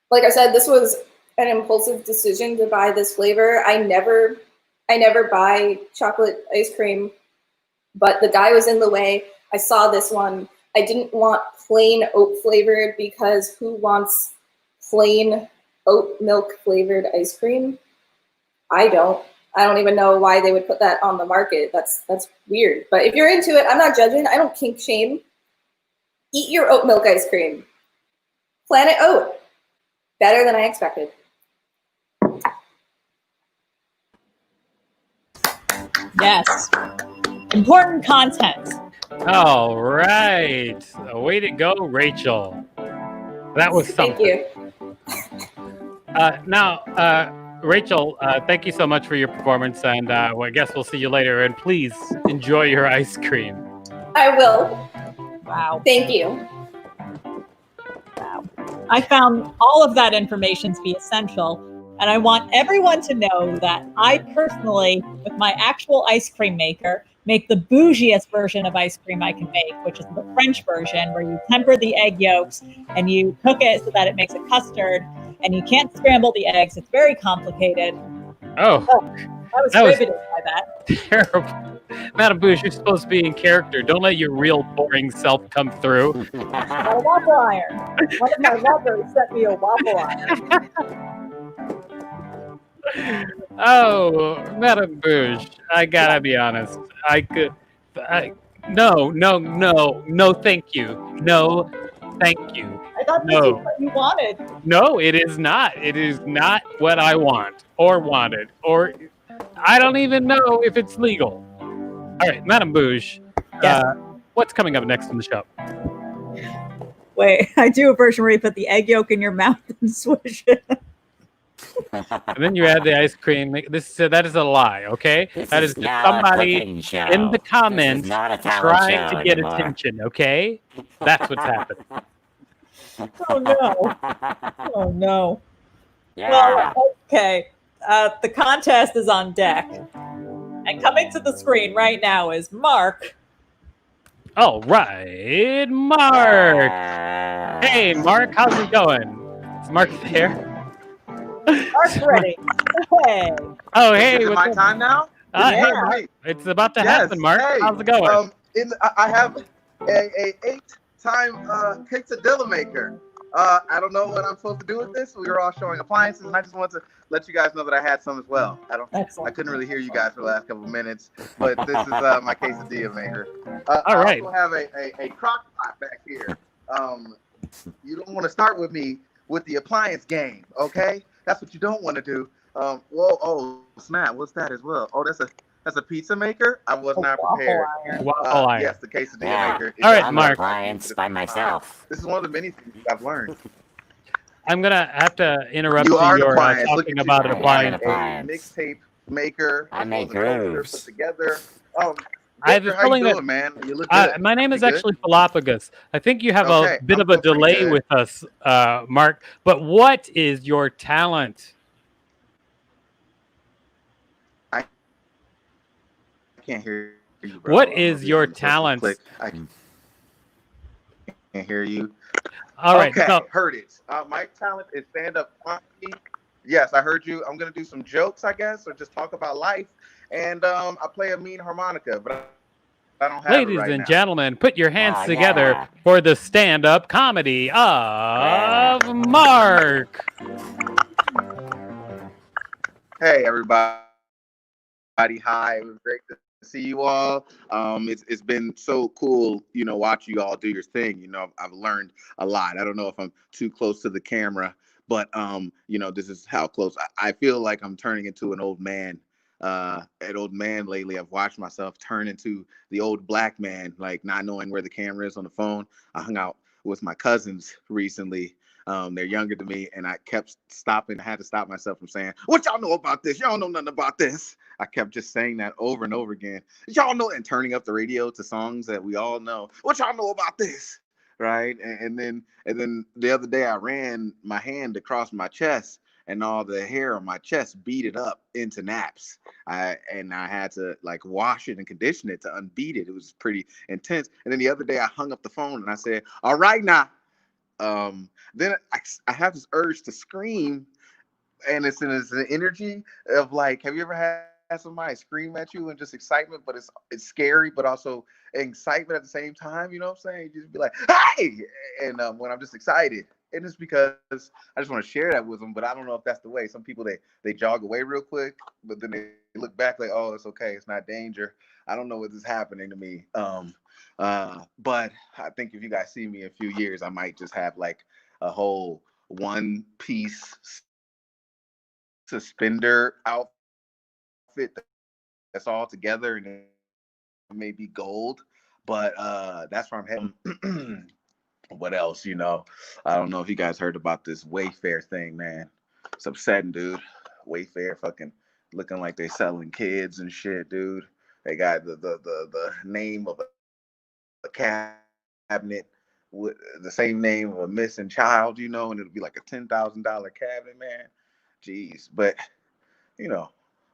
Like I said, this was an impulsive decision to buy this flavor. I never buy chocolate ice cream, but the guy was in the way. I saw this one. I didn't want plain oat flavored because who wants plain oat milk flavored ice cream? I don't even know why they would put that on the market. That's weird. But if you're into it, I'm not judging. I don't kink shame. Eat your oat milk ice cream. Planet Oat. Better than I expected. Yes. Important content. All right. Way to go, Rachel. That was something. Thank you. Now, Rachel, thank you so much for your performance, and I guess we'll see you later. And please enjoy your ice cream. I will. Wow. Thank you. Wow. I found all of that information to be essential, and I want everyone to know that I personally, with my actual ice cream maker, make the bougiest version of ice cream I can make, which is the French version, where you temper the egg yolks and you cook it so that it makes a custard, and you can't scramble the eggs. It's very complicated. Oh, I was riveted by that. Terrible. Madam Bouge, you're supposed to be in character. Don't let your real boring self come through. A waffle iron. One of my lovers sent me a waffle iron. Oh, Madam Bouge, I gotta be honest. No, thank you. No, thank you. I thought this was what you wanted. No, it is not. It is not what I want or wanted, or I don't even know if it's legal. All right, Madam Bouge, Yes. What's coming up next on the show? Wait, I do a version where you put the egg yolk in your mouth and swish it. And then you add the ice cream. That is a lie, okay? That is just somebody in the comments trying to get attention, okay? That's what's happening. Oh no! Oh no! Yeah. Well, okay. The contest is on deck, and coming to the screen right now is Mark. All right, Mark. Hey, Mark, how's it going? Is Mark there? Mark's ready. Hey. Oh, hey. Is it my time now? Hey, Yeah. Mark. It's about to happen, Mark. Hey, How's it going? I have a 8-time quesadilla maker. I don't know what I'm supposed to do with this. We were all showing appliances, and I just wanted to let you guys know that I had some as well. I couldn't really hear you guys for the last couple of minutes, but this is my quesadilla maker. All right. I also have a crock pot back here. You don't want to start with me with the appliance game. Okay, that's what you don't want to do. Whoa, oh snap! What's that as well? Oh, that's a pizza maker. I was not prepared. Waffle iron. Yes, the quesadilla Yeah. maker. All right, I'm Mark. an appliance by myself. This is one of the many things I've learned. I'm gonna have to interrupt You are an You're appliance. Look talking at about you. an I am an appliance. appliance. A mixtape maker. I as make well as a culture grooves. Put together. I have a Victor, how you feeling that doing, man? You look good. my name is You good? actually Philophagus. I think you have Okay, a bit I'm of a doing pretty delay good. with us, Mark. But what is your talent? I can't hear you, bro. What I'm gonna is be your honest. Let's just talent? click. I can't hear you. All right. Okay, So, heard it. My talent is stand-up comedy. Yes, I heard you. I'm gonna do some jokes, I guess, or just talk about life. And I play a mean harmonica, but I don't have it ladies right and now. gentlemen, put your hands Oh, together yeah. for the stand-up comedy of Mark. Hey, everybody. Hi, it was great to see you all. It's been so cool, watch you all do your thing. I've learned a lot. I don't know if I'm too close to the camera, but this is how close I feel like I'm turning into an old man. An old man lately. I've watched myself turn into the old black man, like not knowing where the camera is on the phone. I hung out with my cousins recently. They're younger than me, and I kept stopping. I had to stop myself from saying, "What y'all know about this? Y'all know nothing about this." I kept just saying that over and over again. Y'all know, and turning up the radio to songs that we all know. What y'all know about this, right? And then the other day I ran my hand across my chest, and all the hair on my chest beaded up into naps. I had to like wash it and condition it to unbeat it. It was pretty intense. And then the other day I hung up the phone and I said, "All right now." Then I have this urge to scream, and it's an energy of like, have you ever had somebody scream at you and just excitement, but it's scary, but also excitement at the same time? You know what I'm saying? You just be like, "Hey!" And when I'm just excited, and it's because I just want to share that with them, but I don't know if that's the way. Some people they jog away real quick, but then they look back like, "Oh, it's okay, it's not danger." I don't know what is happening to me. But I think if you guys see me in a few years, I might just have like a whole one piece suspender outfit that's all together, and it may be gold, but that's where I'm heading. What else? I don't know if you guys heard about this Wayfair thing, man. It's upsetting, dude. Wayfair fucking looking like they selling kids and shit, dude. They got the name of a cabinet with the same name of a missing child, and it'll be like a $10,000 cabinet, man. Jeez. But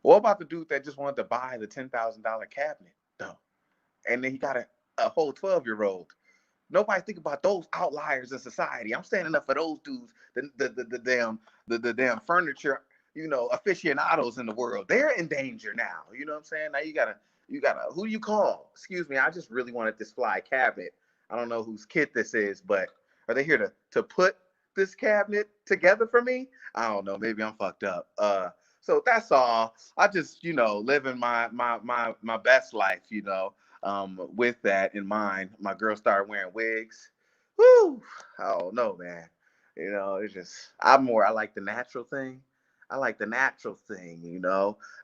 what about the dude that just wanted to buy the $10,000 cabinet though? And then he got a whole 12-year-old. Nobody think about those outliers in society. I'm standing up for those dudes, the damn furniture, aficionados in the world. They're in danger now. You know what I'm saying? Now you gotta who do you call? Excuse me, I just really wanted this fly cabinet. I don't know whose kit this is, but are they here to put this cabinet together for me? I don't know. Maybe I'm fucked up. So that's all. I just, living my best life, with that in mind. My girl started wearing wigs. Woo! I don't know, man. It's just I like the natural thing. I like the natural thing,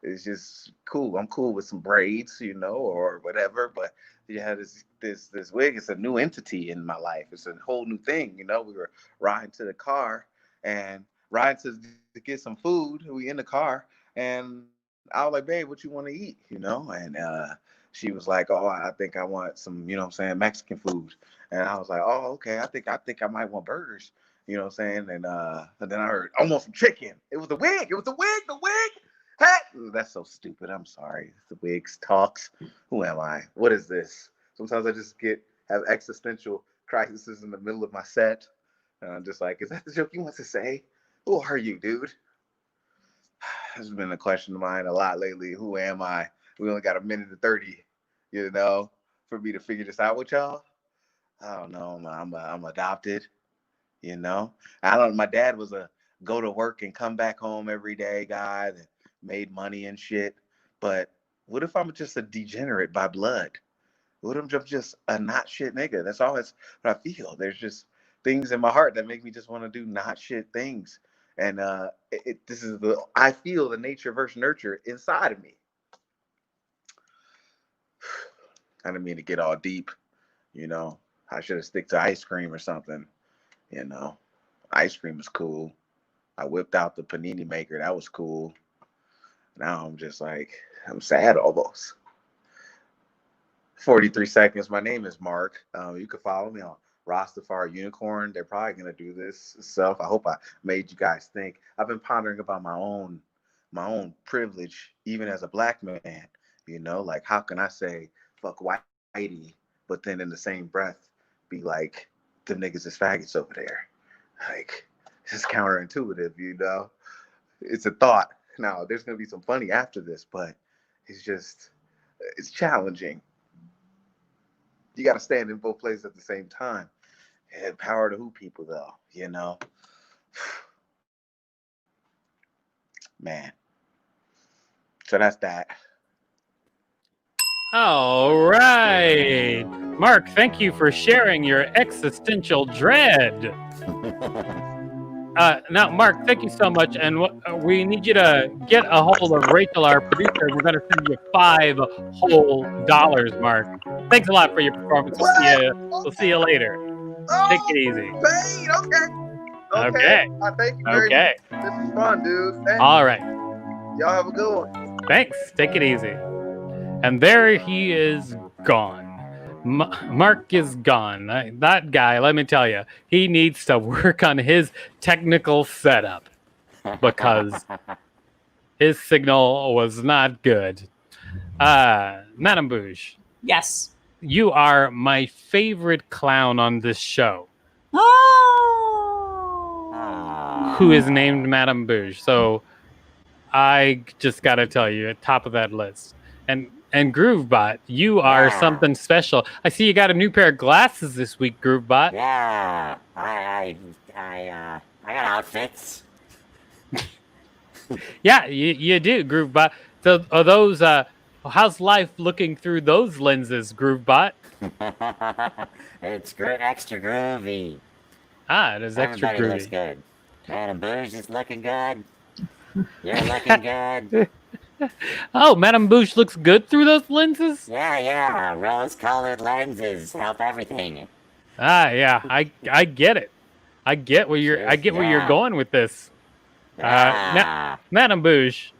It's just cool. I'm cool with some braids, or whatever. But yeah, this wig is a new entity in my life. It's a whole new thing, We were riding to the car and riding to get some food. We in the car and I was like, "Babe, what you want to eat?" And she was like, "Oh, I think I want some, Mexican food." And I was like, "Oh, okay. I think I might want burgers." You know what I'm saying? And then I heard, "I want some chicken." It was the wig. It was the wig. The wig. Hey, that's so stupid. I'm sorry. The wigs talks. Who am I? What is this? Sometimes I just have existential crises in the middle of my set. And I'm just like, is that the joke you want to say? Who are you, dude? This has been a question of mine a lot lately. Who am I? We only got a minute and 30, for me to figure this out with y'all. I don't know. I'm adopted, I don't. My dad was a go to work and come back home every day guy that made money and shit. But what if I'm just a degenerate by blood? What if I'm just a not shit nigga? That's all. That's what I feel. There's just things in my heart that make me just want to do not shit things. And this is I feel the nature versus nurture inside of me. I didn't mean to get all deep, I should have stick to ice cream or something, Ice cream is cool. I whipped out the panini maker. That was cool. Now I'm just like, I'm sad almost. 43 seconds. My name is Mark. You can follow me on Rastafari Unicorn. They're probably going to do this stuff. I hope I made you guys think. I've been pondering about my own privilege, even as a black man, like how can I say fuck whitey, but then in the same breath be like, them niggas is faggots over there. Like, it's just counterintuitive, It's a thought. Now, there's going to be some funny after this, but it's challenging. You got to stand in both places at the same time. And power to who people, though, Man. So that's that. All right. Mark, thank you for sharing your existential dread. Now, Mark, thank you so much. And we need you to get a hold of Rachel, our producer. We're going to send you $5 whole, Mark. Thanks a lot for your performance. We'll see you later. Take it easy. Paid. Okay. Thank you very much. This is fun, dude. Thanks. All right. Y'all have a good one. Thanks. Take it easy. And there he is gone. Mark is gone. That guy, let me tell you, he needs to work on his technical setup because his signal was not good. Madame Bouge. Yes. You are my favorite clown on this show. Oh. Who is named Madame Bouge. So I just got to tell you, at top of that list. And Groovebot, you are something special. I see you got a new pair of glasses this week, Groovebot. Yeah, I got outfits. Yeah, you do, Groovebot. So are those, how's life looking through those lenses, Groovebot? It's extra groovy. It is extra Everybody groovy. looks good. Madam Bouge is looking good. You're looking good. Oh, Madame Bouge looks good through those lenses? Yeah. Rose-colored lenses help everything. Yeah. I get it. I get where you're going with this. Madame Bouge,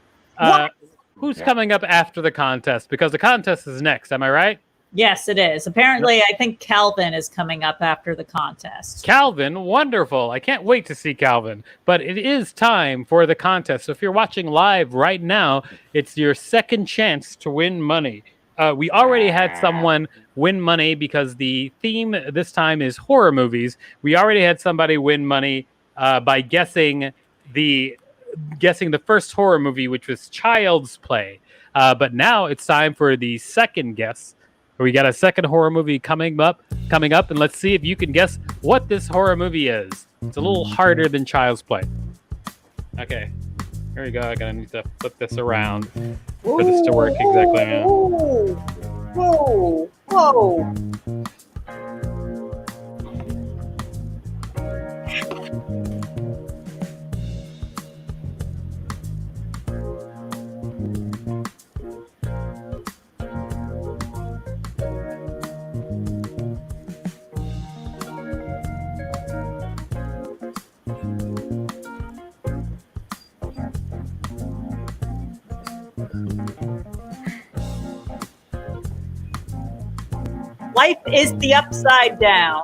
who's coming up after the contest? Because the contest is next. Am I right? Yes, it is. Apparently, I think Calvin is coming up after the contest. Calvin, wonderful. I can't wait to see Calvin. But it is time for the contest. So if you're watching live right now, it's your second chance to win money. We already had someone win money because the theme this time is horror movies. We already had somebody win money by guessing the first horror movie, which was Child's Play. But now it's time for the second guess. We got a second horror movie coming up, and let's see if you can guess what this horror movie is. It's a little harder than Child's Play. Okay, here we go. I gotta need to flip this around for this to work exactly. Whoa. Life is the Upside Down.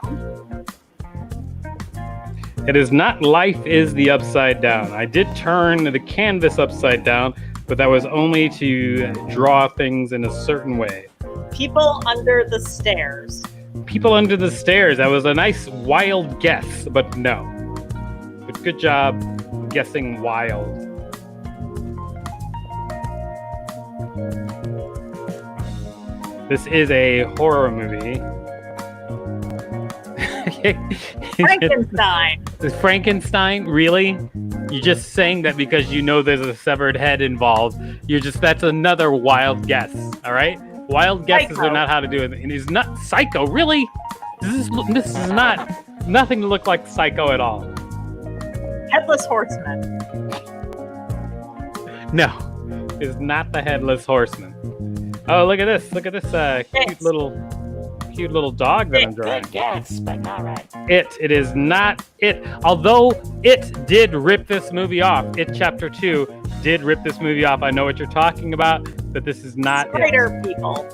It is not Life is the Upside Down. I did turn the canvas upside down, but that was only to draw things in a certain way. People Under the Stairs. People Under the Stairs. That was a nice wild guess, but no. But good job guessing wild. This is a horror movie. Frankenstein. Frankenstein? Really? You're just saying that because you know there's a severed head involved. That's another wild guess, all right? Wild guesses are not how to do it. And it's not Psycho, really? This is not nothing to look like Psycho at all. Headless Horseman. No, it's not the Headless Horseman. Oh, look at this! Look at this cute little dog that I'm drawing. Good guess, but not right. It is not it. Although it did rip this movie off. It Chapter 2 did rip this movie off. I know what you're talking about, but this is not Spider People.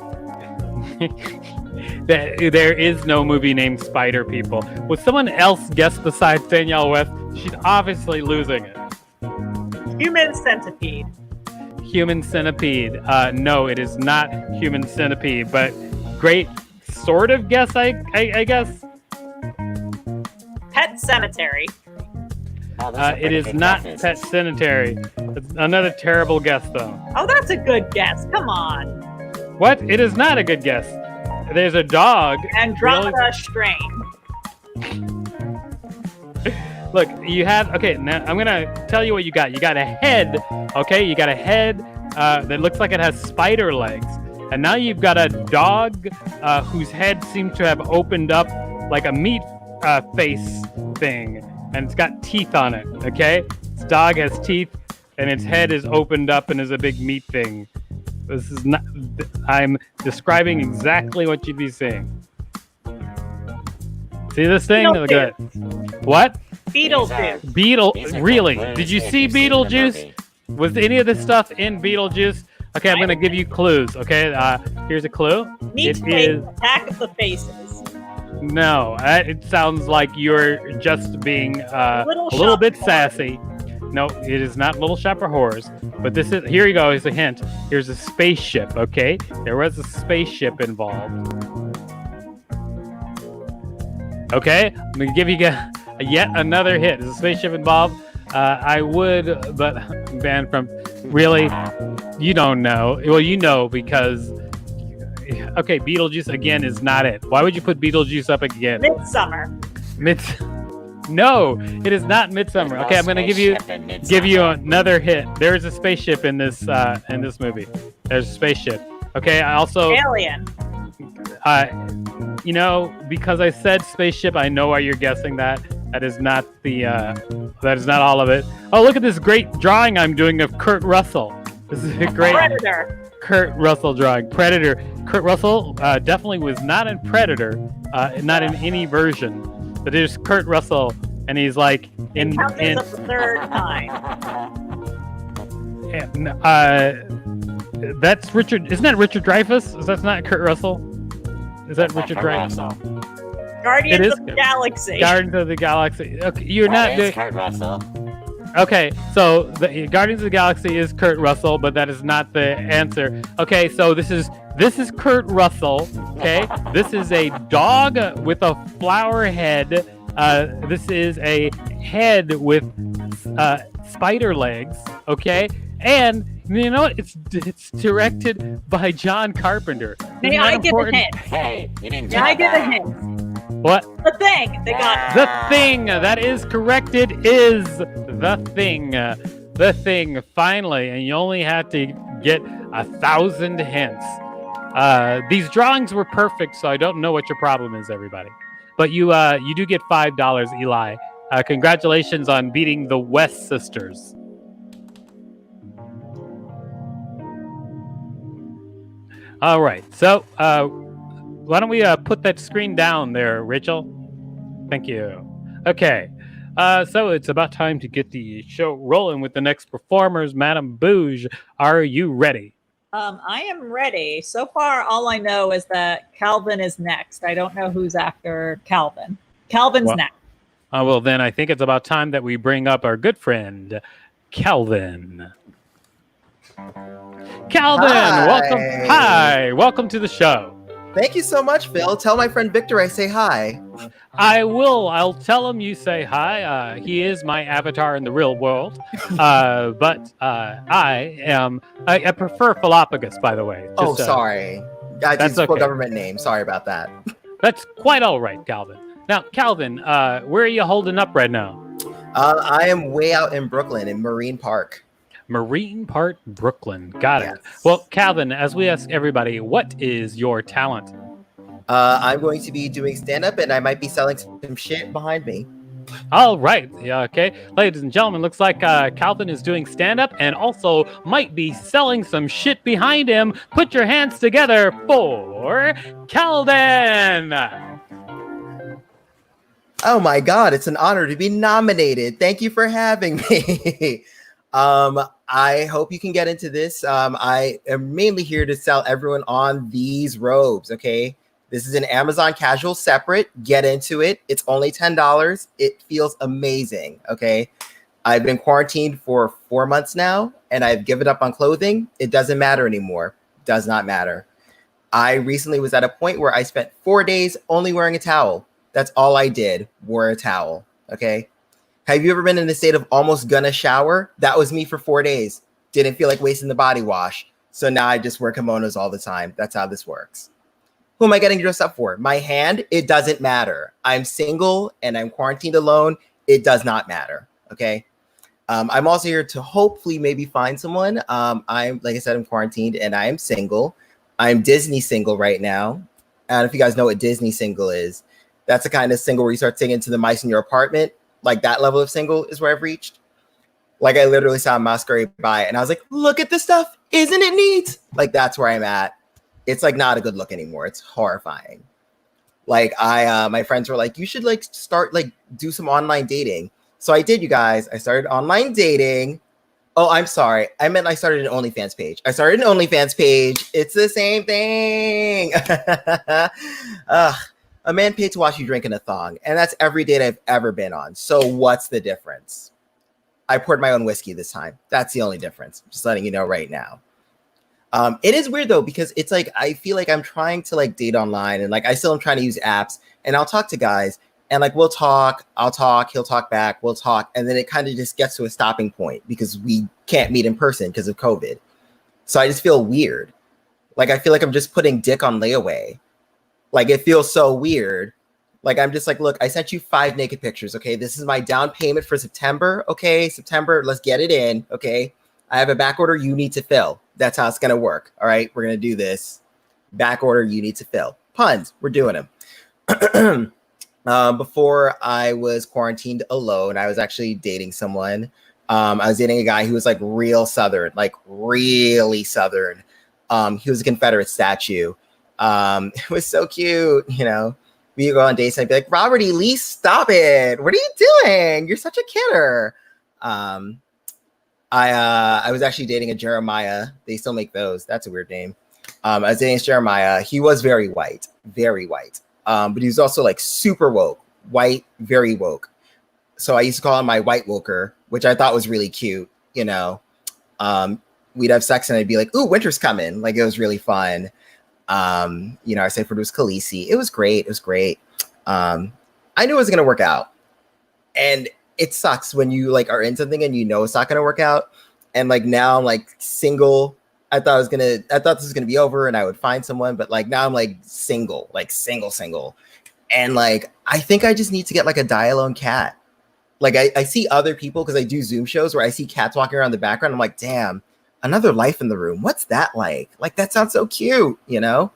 There is no movie named Spider People. Would someone else guess besides Danielle West? She's obviously losing it. Human Centipede. Human Centipede. No, it is not Human Centipede, but great sort of guess, I guess. Pet Cemetery. Oh, that's a It pretty is big not guess. Pet Cemetery. It's another terrible guess, though. Oh, that's a good guess. Come on. What? It is not a good guess. There's a dog. Andromeda Strain. Look, you have... Okay, now I'm going to tell you what you got. You got a head, okay? You got a head that looks like it has spider legs. And now you've got a dog whose head seems to have opened up like a meat face thing. And it's got teeth on it, okay? This dog has teeth, and its head is opened up and is a big meat thing. This is not... I'm describing exactly what you'd be seeing. See this thing? Look at it. What? Beetlejuice. Really? clues Did you if see you've seen the Beetlejuice? movie. Was any of this stuff in Beetlejuice? Okay, I'm going to give you clues, okay? Here's a clue. Meat It Face, is... Attack of the Faces. No, it sounds like you're just being a little Shop bit of sassy. No, it is not Little Shop of Horrors. But this is... Here you go. Here's a hint. Here's a spaceship, okay? There was a spaceship involved. Okay? I'm going to give you yet another hit. Is a spaceship involved? I would, but ban from... Really? You don't know. Well, you know because... Okay, Beetlejuice again is not it. Why would you put Beetlejuice up again? Midsummer. No, it is not Midsummer. Okay, I'm gonna give you another hit. There is a spaceship in this movie. There's a spaceship. Okay, I also Alien. Because I said spaceship, I know why you're guessing that. That is not that is not all of it. Oh, look at this great drawing I'm doing of Kurt Russell. This is a great Predator. Kurt Russell drawing. Predator. Kurt Russell definitely was not in Predator, not in any version. But there's Kurt Russell, and he's like in Count these up the third time. That's Richard. Isn't that Richard Dreyfuss? Is that not Kurt Russell? Is that Richard Dreyfuss? Guardians of the Galaxy. Guardians of the Galaxy. Okay, you're not doing Kurt Russell. Okay, so the Guardians of the Galaxy is Kurt Russell, but that is not the answer. Okay, so this is Kurt Russell. Okay, this is a dog with a flower head. This is a head with spider legs. Okay, and you know what? It's directed by John Carpenter. May I give a hint? Hey, you didn't. May I give a hint? What? The Thing. They got The Thing. That is correct. It is The Thing. The Thing. Finally, and you only had to get 1,000 hints. These drawings were perfect, so I don't know what your problem is, everybody. But you do get $5, Eli. Congratulations on beating the West Sisters. All right, so why don't we put that screen down there, Rachel? Thank you. Okay, so it's about time to get the show rolling with the next performers. Madame Bouge, are you ready? I am ready. So far, all I know is that Calvin is next. I don't know who's after Calvin. Calvin's next. Well, then I think it's about time that we bring up our good friend, Calvin. Calvin, Hi. welcome. Hi, welcome to the show. Thank you so much, Phil. Tell my friend Victor I say hi. I will. I'll tell him you say hi. He is my avatar in the real world. But I prefer Philophagus, by the way. Sorry. That's that's a okay. government name. Sorry about that. That's quite all right, Calvin. Now, Calvin, where are you holding up right now? I am way out in Brooklyn in Marine Park. Marine Park, Brooklyn. Got it. Yes. Well, Calvin, as we ask everybody, what is your talent? I'm going to be doing stand-up, and I might be selling some shit behind me. All right. Yeah, okay. Ladies and gentlemen, looks like Calvin is doing stand-up and also might be selling some shit behind him. Put your hands together for Calvin. Oh my God, it's an honor to be nominated. Thank you for having me. I hope you can get into this. I am mainly here to sell everyone on these robes, okay? This is an Amazon casual separate. Get into it. It's only $10. It feels amazing, okay? I've been quarantined for 4 months now, and I've given up on clothing. It doesn't matter anymore. Does not matter. I recently was at a point where I spent 4 days only wearing a towel. That's all I did, wore a towel, okay? Have you ever been in a state of almost gonna shower? That was me for 4 days. Didn't feel like wasting the body wash. So now I just wear kimonos all the time. That's how this works. Who am I getting dressed up for? My hand? It doesn't matter. I'm single and I'm quarantined alone. It does not matter, okay? I'm also here to hopefully maybe find someone. I'm, like I said, I'm quarantined and I am single. I'm Disney single right now. I don't know if you guys know what Disney single is. That's the kind of single where you start singing to the mice in your apartment. Like that level of single is where I've reached. Like I literally saw a masquerade by and I was like, look at this stuff. Isn't it neat? Like that's where I'm at. It's like not a good look anymore. It's horrifying. Like my friends were like, you should like start like do some online dating. So I did, you guys. I started online dating. Oh, I'm sorry. I meant I started an OnlyFans page. It's the same thing. A man paid to watch you drink in a thong, and that's every date I've ever been on. So what's the difference? I poured my own whiskey this time. That's the only difference. Just letting you know right now. It is weird though, because it's like, I feel like I'm trying to like date online and like, I still am trying to use apps and I'll talk to guys and like, we'll talk, I'll talk, he'll talk back, we'll talk. And then it kind of just gets to a stopping point because we can't meet in person because of COVID. So I just feel weird. Like, I feel like I'm just putting dick on layaway. Like, it feels so weird. Like, I'm just like, look, I sent you 5 naked pictures. Okay. This is my down payment for September. Okay. September, let's get it in. Okay. I have a back order you need to fill. That's how it's going to work. All right. We're going to do this. Back order you need to fill. Puns. We're doing them. Before I was quarantined alone, I was actually dating someone. I was dating a guy who was like real Southern, like really Southern. He was a Confederate statue. It was so cute. You know, we would go on dates and I'd be like, Robert E. Lee, stop it. What are you doing? You're such a kidder. I was actually dating a Jeremiah. They still make those. That's a weird name. I was dating a Jeremiah. He was very white. But he was also like super woke, white, very woke. So I used to call him my white woker, which I thought was really cute. You know, we'd have sex and I'd be like, ooh, winter's coming. Like, it was really fun. You know, our safe word was Khaleesi. It was great. I knew it was going to work out. And it sucks when you like are in something and you know it's not going to work out. And like now I'm like single. I thought this was going to be over and I would find someone, but like now I'm like single. And like, I think I just need to get like a die-alone cat. Like I see other people, because I do Zoom shows where I see cats walking around the background. I'm like, damn, another life in the room. What's that like? Like, that sounds so cute, you know?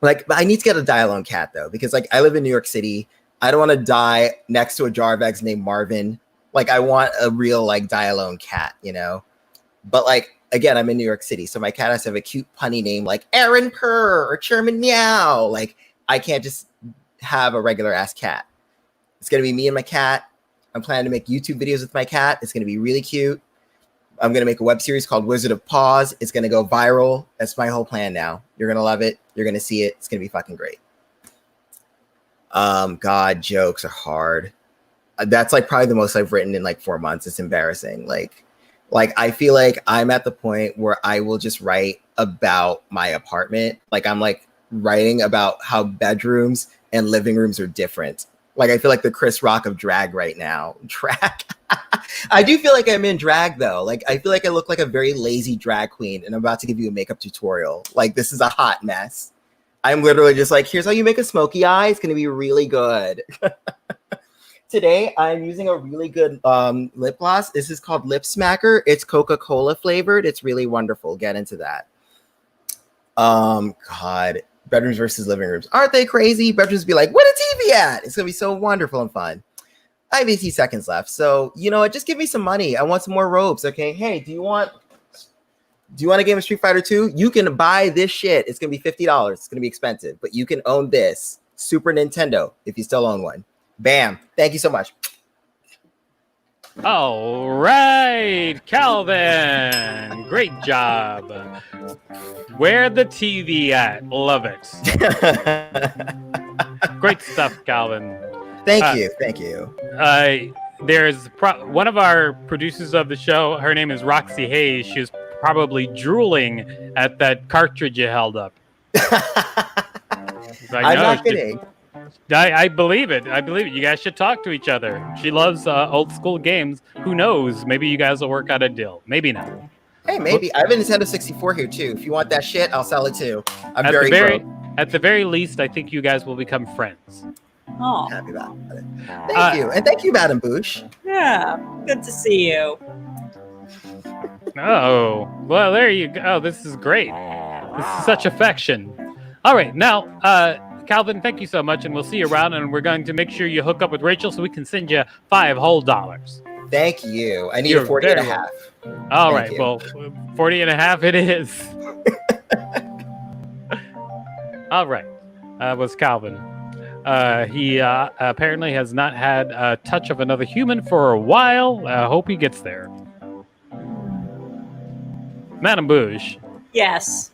Like, I need to get a die-alone cat though, because like I live in New York City. I don't want to die next to a jar of eggs named Marvin. Like, I want a real like die-alone cat, you know? But like, again, I'm in New York City, so my cat has to have a cute punny name like Aaron Purr or Sherman Meow. Like, I can't just have a regular ass cat. It's gonna be me and my cat. I'm planning to make YouTube videos with my cat. It's gonna be really cute. I'm gonna make a web series called Wizard of Paws. It's gonna go viral. That's my whole plan now. You're gonna love it. You're gonna see it. It's gonna be fucking great. God, jokes are hard. That's like probably the most I've written in like 4 months. It's embarrassing. Like I feel like I'm at the point where I will just write about my apartment. Like, I'm like writing about how bedrooms and living rooms are different. Like, I feel like the Chris Rock of drag right now. Drag. I do feel like I'm in drag though. Like, I feel like I look like a very lazy drag queen and I'm about to give you a makeup tutorial. Like, this is a hot mess. I'm literally just like, here's how you make a smoky eye. It's going to be really good. Today, I'm using a really good lip gloss. This is called Lip Smacker. It's Coca-Cola flavored. It's really wonderful. Get into that. God, bedrooms versus living rooms. Aren't they crazy? Bedrooms be like, where the TV at? It's going to be so wonderful and fun. I have 18 seconds left. So, you know what? Just give me some money. I want some more robes. Okay. Hey, do you want a game of Street Fighter 2? You can buy this shit. It's going to be $50. It's going to be expensive, but you can own this Super Nintendo if you still own one. Bam. Thank you so much. All right, Calvin. Great job. Where the TV at? Love it. Great stuff, Calvin. Thank you. There's one of our producers of the show. Her name is Roxy Hayes. She was probably drooling at that cartridge you held up. I'm not kidding. I believe it. You guys should talk to each other. She loves old school games. Who knows? Maybe you guys will work out a deal. Maybe not. Hey, maybe. I have a Nintendo 64 here too. If you want that shit, I'll sell it too. At the very least, I think you guys will become friends. Oh, happy about it. Thank you. And thank you, Madam Bush. Yeah, good to see you. Oh, well, there you go. Oh, this is great. This is such affection. All right, now, Calvin, thank you so much, and we'll see you around, and we're going to make sure you hook up with Rachel so we can send you $5 whole. Thank you. I need a 40 and a half. All right, well, 40 and a half it is. All right, was Calvin. He apparently has not had a touch of another human for a while. I hope he gets there. Madam Bouge. Yes.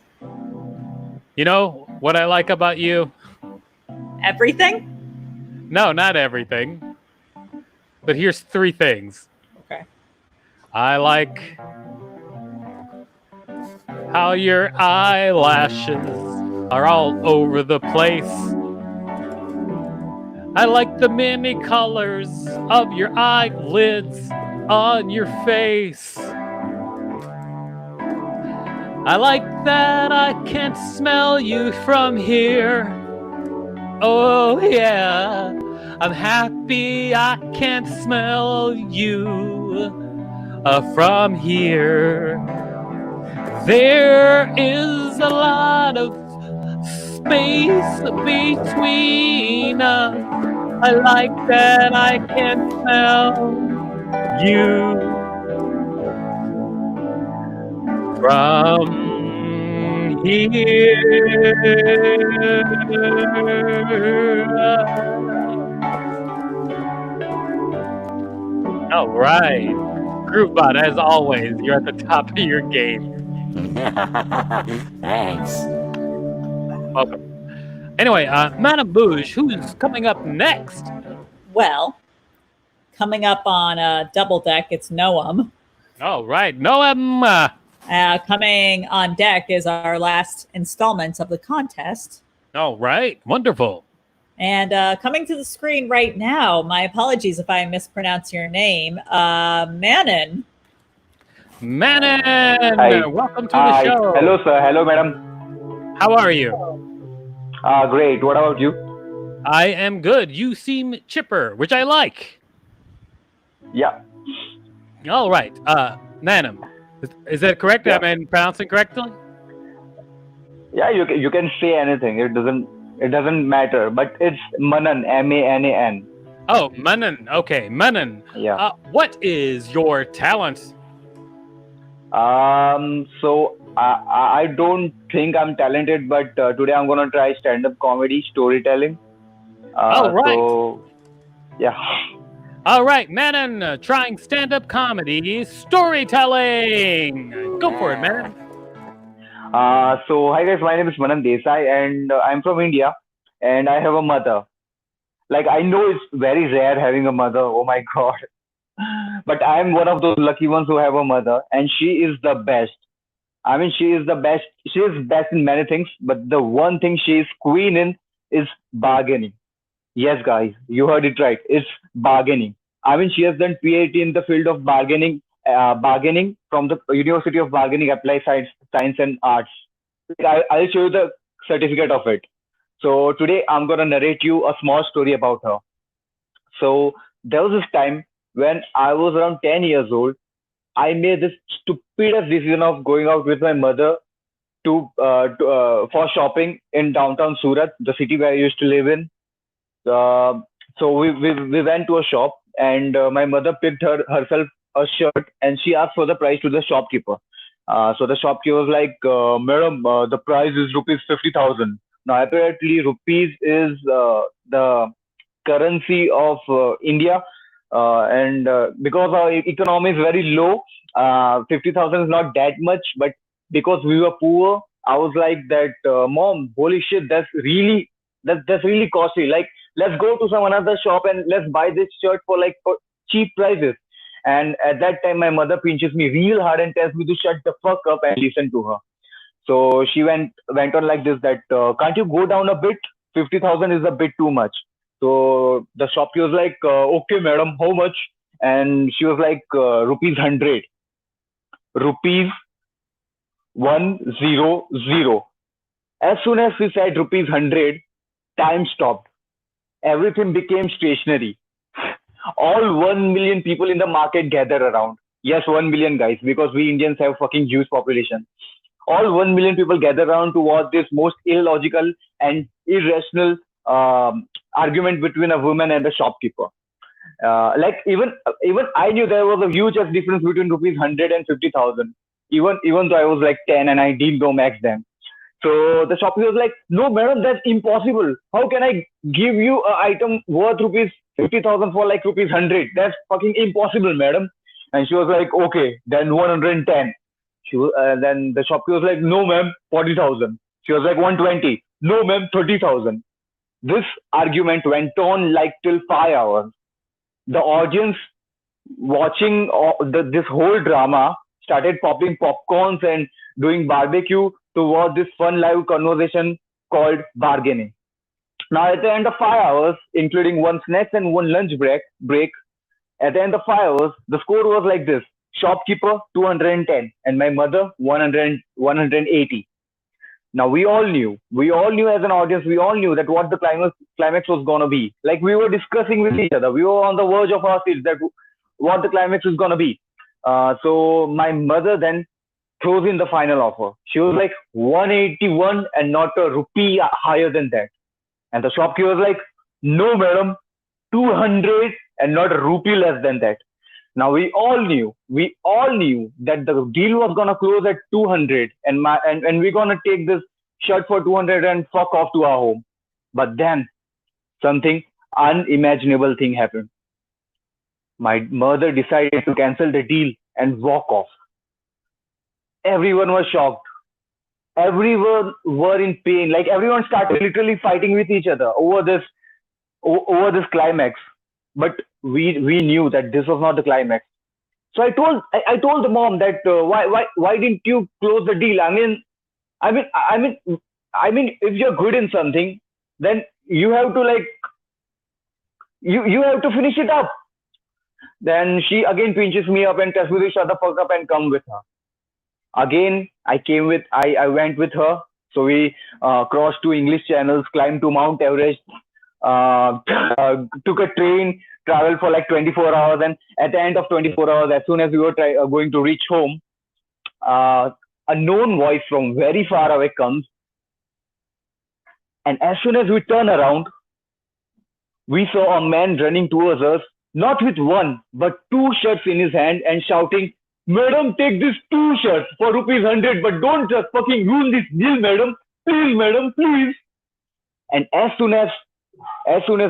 You know what I like about you? Everything? No, not everything. But here's 3 things. Okay. I like how your eyelashes are all over the place. I like the many colors of your eyelids on your face. I like that I can't smell you from here. Oh yeah, I'm happy I can't smell you from here. There is a lot of space between us. I like that I can smell you from here. All right. Groovebot, as always, you're at the top of your game. Thanks. Welcome. Anyway, Madam Bouge, who's coming up next? Well, coming up on Double Deck, it's Noam. All right, Noam. Coming on deck is our last installment of the contest. All right, wonderful. And coming to the screen right now, my apologies if I mispronounce your name, Manon. Manon, Hi. welcome to the show. Hello, sir. Hello, madam. How are you? Great. What about you? I am good. You seem chipper, which I like. Yeah. All right, Manon, is that correct? Yeah. Am I pronouncing correctly? Yeah, you can say anything. It doesn't matter. But it's Manan, Manan. Oh, Manon. Okay, Manon. Yeah. What is your talent? So I don't think I'm talented, but today I'm gonna try stand-up comedy, storytelling. All right. So, yeah. All right, Manon, trying stand-up comedy, storytelling. Go for it, Manon. So hi guys, my name is Manan Desai, and I'm from India, and I have a mother. Like, I know it's very rare having a mother. Oh my God. But I'm one of those lucky ones who have a mother, and she is the best. I mean, she is the best. She is best in many things, but the one thing she is queen in is bargaining. Yes, guys, you heard it right. It's bargaining. I mean, she has done PhD in the field of bargaining from the University of Bargaining, Applied Science and Arts. I'll show you the certificate of it. So today I'm going to narrate you a small story about her. So there was this time when I was around 10 years old. I made this stupidest decision of going out with my mother for shopping in downtown Surat, the city where I used to live in. So we went to a shop, and my mother picked herself a shirt, and she asked for the price to the shopkeeper. So the shopkeeper was like, "Madam, the price is rupees 50,000." Now apparently rupees is the currency of India, and because our economy is very low, 50,000 is not that much. But because we were poor, I was like that, Mom, holy shit, that's really costly. Like, let's go to some another shop and let's buy this shirt for cheap prices. And at that time, my mother pinches me real hard and tells me to shut the fuck up and listen to her. So she went on like this, that can't you go down a bit? 50,000 is a bit too much. So the shopkeeper was like, okay, madam, how much? And she was like, rupees 100. Rupees 100. As soon as we said rupees 100, time stopped. Everything became stationary. All 1 million people in the market gathered around. Yes, 1 million guys, because we Indians have fucking huge population. All 1 million people gathered around to watch this most illogical and irrational argument between a woman and a shopkeeper. Like even I knew there was a huge difference between rupees 100 and 50,000. Even though I was like 10 and I didn't know max then. So the shopkeeper was like, "No, madam, that's impossible. How can I give you an item worth rupees 50,000 for like rupees 100? That's fucking impossible, madam." And she was like, "Okay, then 110." Then the shopkeeper was like, "No, ma'am, 40,000." She was like, 120. "No, ma'am, 30,000." This argument went on like till 5 hours. The audience watching this whole drama started popping popcorns and doing barbecue to watch this fun live conversation called bargaining. Now, at the end of 5 hours, including one snack and one lunch break, at the end of 5 hours, the score was like this: shopkeeper 210, and my mother 180. Now we all knew as an audience, we all knew that what the climax was gonna be. Like, we were discussing with each other. We were on the verge of our seats that what the climax was gonna be. So my mother then throws in the final offer. She was like 181 and not a rupee higher than that. And the shopkeeper was like, "No, madam, 200 and not a rupee less than that." Now we all knew that the deal was gonna close at 200, and we're gonna take this shirt for 200 and fuck off to our home. But then something unimaginable thing happened. My mother decided to cancel the deal and walk off. Everyone was shocked. Everyone were in pain. Like, everyone started literally fighting with each other over this climax. But we knew that this was not the climax. So I told the mom that why didn't you close the deal? I mean, if you're good in something, then you have to you have to finish it up. Then she again pinches me up and tells me to shut the fuck up and come with her. Again, I went with her. So we crossed 2 English channels, climbed to Mount Everest, took a train, traveled for like 24 hours, and at the end of 24 hours, as soon as we were going to reach home, a known voice from very far away comes, and as soon as we turn around, we saw a man running towards us, not with one but 2 shirts in his hand, and shouting, "Madam, take these 2 shirts for rupees 100, but don't just fucking ruin this deal, madam. Please, madam, please." And as soon as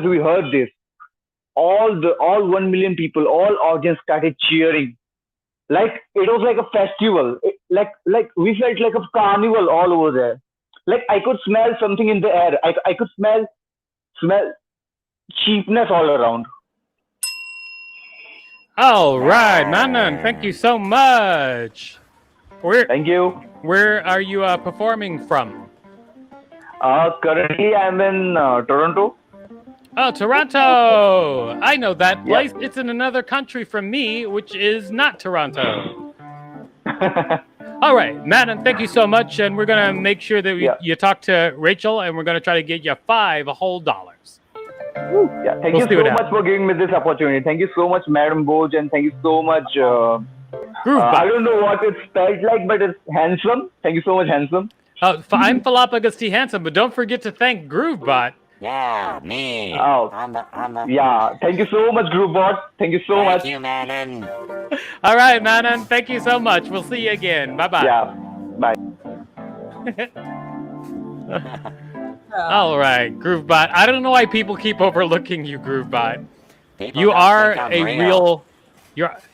we heard this, all 1 million people, all audience started cheering. Like, it was like a festival. Like we felt like a carnival all over there. Like, I could smell something in the air. I could smell cheapness all around. All right, Manan, thank you so much. Thank you. Where are you performing from? Currently, I'm in Toronto. Oh, Toronto! I know that place. It's in another country from me, which is not Toronto. All right, Manan, thank you so much, and we're gonna make sure that you talk to Rachel, and we're gonna try to get you $5 whole. Yeah, thank you so much for giving me this opportunity. Thank you so much, Madam Boj, and thank you so much, Groovebot. I don't know what it's spelled like, but it's handsome. Thank you so much, handsome. I'm Philophagus T. Handsome, but don't forget to thank Groovebot. Yeah, me. Oh. I'm the... Yeah. Thank you so much, Groovebot. Thank you so much. Thank you, Manon. All right, Manon. Thank you so much. We'll see you again. Bye-bye. Yeah. Bye. All right, Groovebot. I don't know why people keep overlooking you, Groovebot. People You don't are think I'm a real.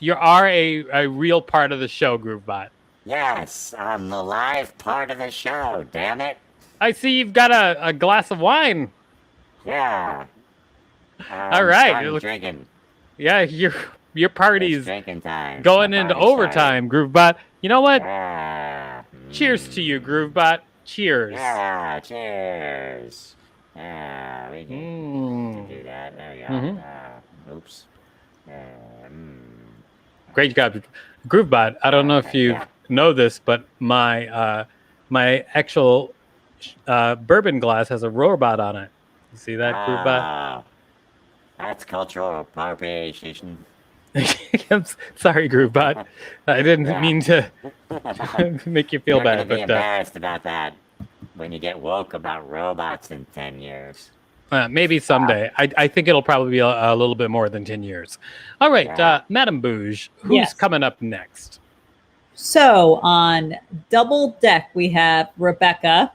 You are a real part of the show, Groovebot. Yes, I'm the live part of the show, damn it. I see you've got a glass of wine. Yeah. All right. Drinking. Yeah, your party's drinking time. going into overtime, Groovebot. You know what? Yeah. Cheers to you, Groovebot. Cheers. Yeah, cheers. Yeah, we can do that. There you go. Oops. Great job, Groovebot. I don't know if you know this, but my actual bourbon glass has a robot on it. You see that, Groovebot? That's cultural appropriation. I'm sorry, Groovebot. I didn't mean to make you feel You're bad. Gonna be but embarrassed about that when you get woke about robots in 10 years. Maybe someday. I think it'll probably be a little bit more than 10 years. All right, Madame Bouge, who's coming up next? So on double deck, we have Rebecca.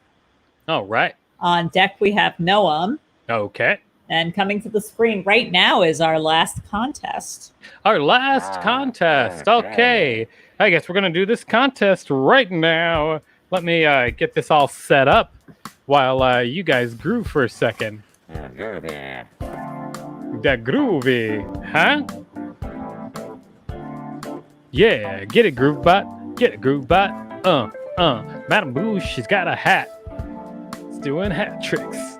All right. On deck, we have Noam. Okay. And coming to the screen right now is our last contest. Our last contest. Okay. I guess we're going to do this contest right now. Let me get this all set up while you guys groove for a second. Groovy. That groovy, huh? Yeah, get it, Groovebot. Get it, Groovebot. Madame Bouge, she's got a hat. It's doing hat tricks.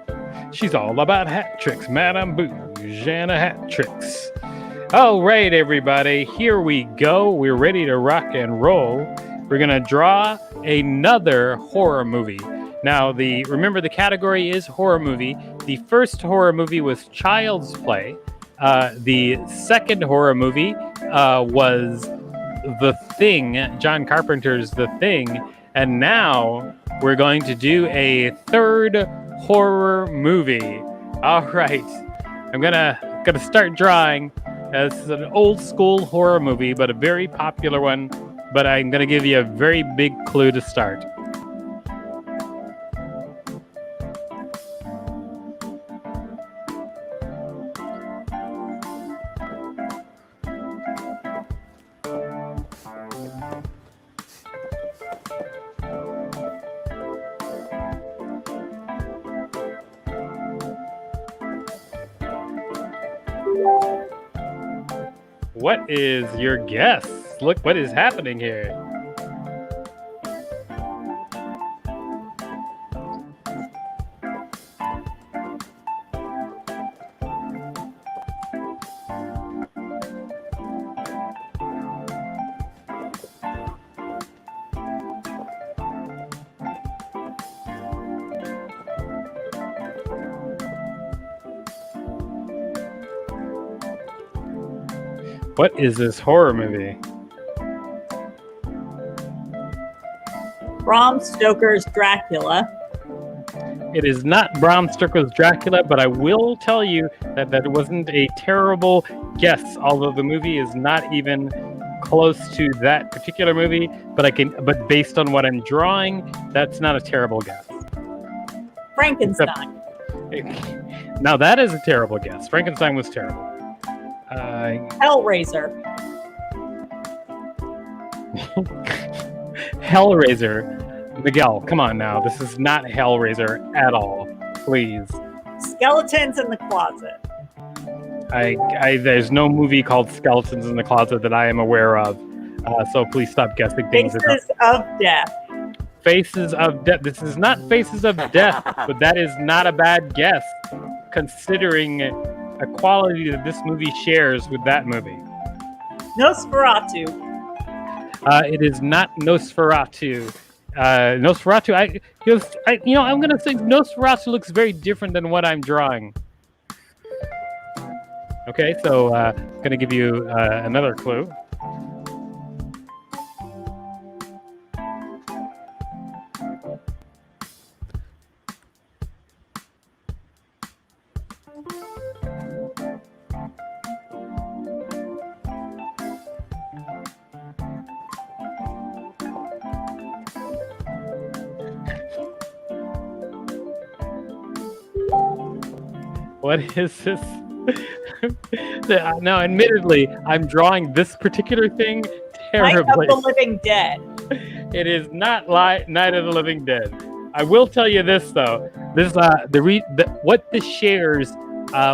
She's all about hat tricks, Madame Bouge and a hat tricks. All right, everybody, here we go. We're ready to rock and roll. We're gonna draw another horror movie. Now, remember the category is horror movie. The first horror movie was Child's Play. The second horror movie was The Thing, John Carpenter's The Thing. And now we're going to do a third horror movie. All right. I'm gonna start drawing. This is an old school horror movie, but a very popular one. But I'm gonna give you a very big clue to start. What is your guess? Look what is happening here. What is this horror movie? Bram Stoker's Dracula. It is not Bram Stoker's Dracula, but I will tell you that that wasn't a terrible guess, although the movie is not even close to that particular movie, but based on what I'm drawing, that's not a terrible guess. Frankenstein. Now that is a terrible guess. Frankenstein was terrible. Hellraiser. Hellraiser. Miguel, come on now. This is not Hellraiser at all. Please. Skeletons in the Closet. There's no movie called Skeletons in the Closet that I am aware of. So please stop guessing things. Faces of Death. Faces of Death. This is not Faces of Death, but that is not a bad guess, considering a quality that this movie shares with that movie. Nosferatu. It is not Nosferatu. Nosferatu. I'm gonna say Nosferatu looks very different than what I'm drawing. Okay, so gonna give you another clue. What is this? Now, admittedly, I'm drawing this particular thing Night of terribly. the Living Dead. It is not Night of the Living Dead. I will tell you this though. This what this shares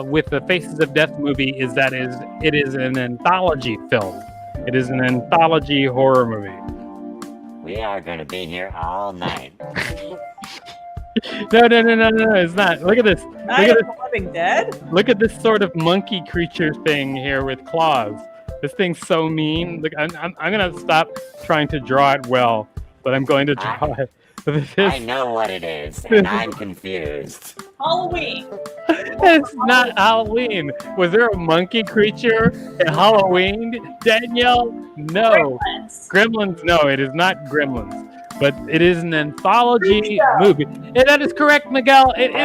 with the Faces of Death movie is that it is an anthology film. It is an anthology horror movie. We are going to be here all night. No, it's not. Look at this. Night of the Living Dead? Look at this sort of monkey creature thing here with claws. This thing's so mean. Look, I'm gonna stop trying to draw it well, but I'm going to draw it. I know what it is, and I'm confused. Halloween. It's not Halloween. Was there a monkey creature in Halloween, Danielle? No. Gremlins. No, it is not Gremlins. But it is an anthology movie. And that is correct, Miguel. It's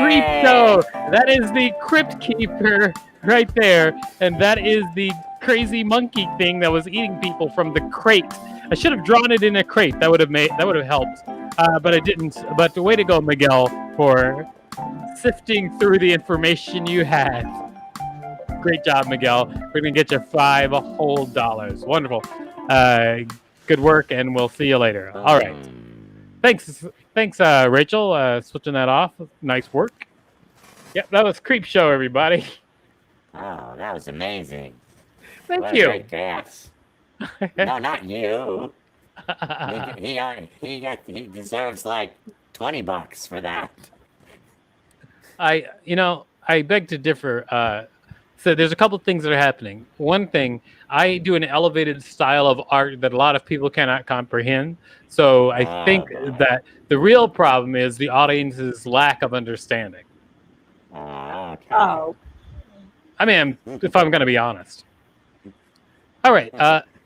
Creepshow. That is the Crypt Keeper right there. And that is the crazy monkey thing that was eating people from the crate. I should have drawn it in a crate. That would have helped. But I didn't. But way to go, Miguel, for sifting through the information you had. Great job, Miguel. We're gonna get you $5 whole. Wonderful. Good work, and we'll see you later. All right. Thanks, Rachel. Switching that off. Nice work. Yep, that was Creepshow, everybody. Oh, that was amazing. Thank what you. A great guess. No, not you. He deserves like $20 for that. I beg to differ. So there's a couple of things that are happening. One thing, I do an elevated style of art that a lot of people cannot comprehend. So I think that the real problem is the audience's lack of understanding. Okay. Oh. I mean, if I'm going to be honest. All right,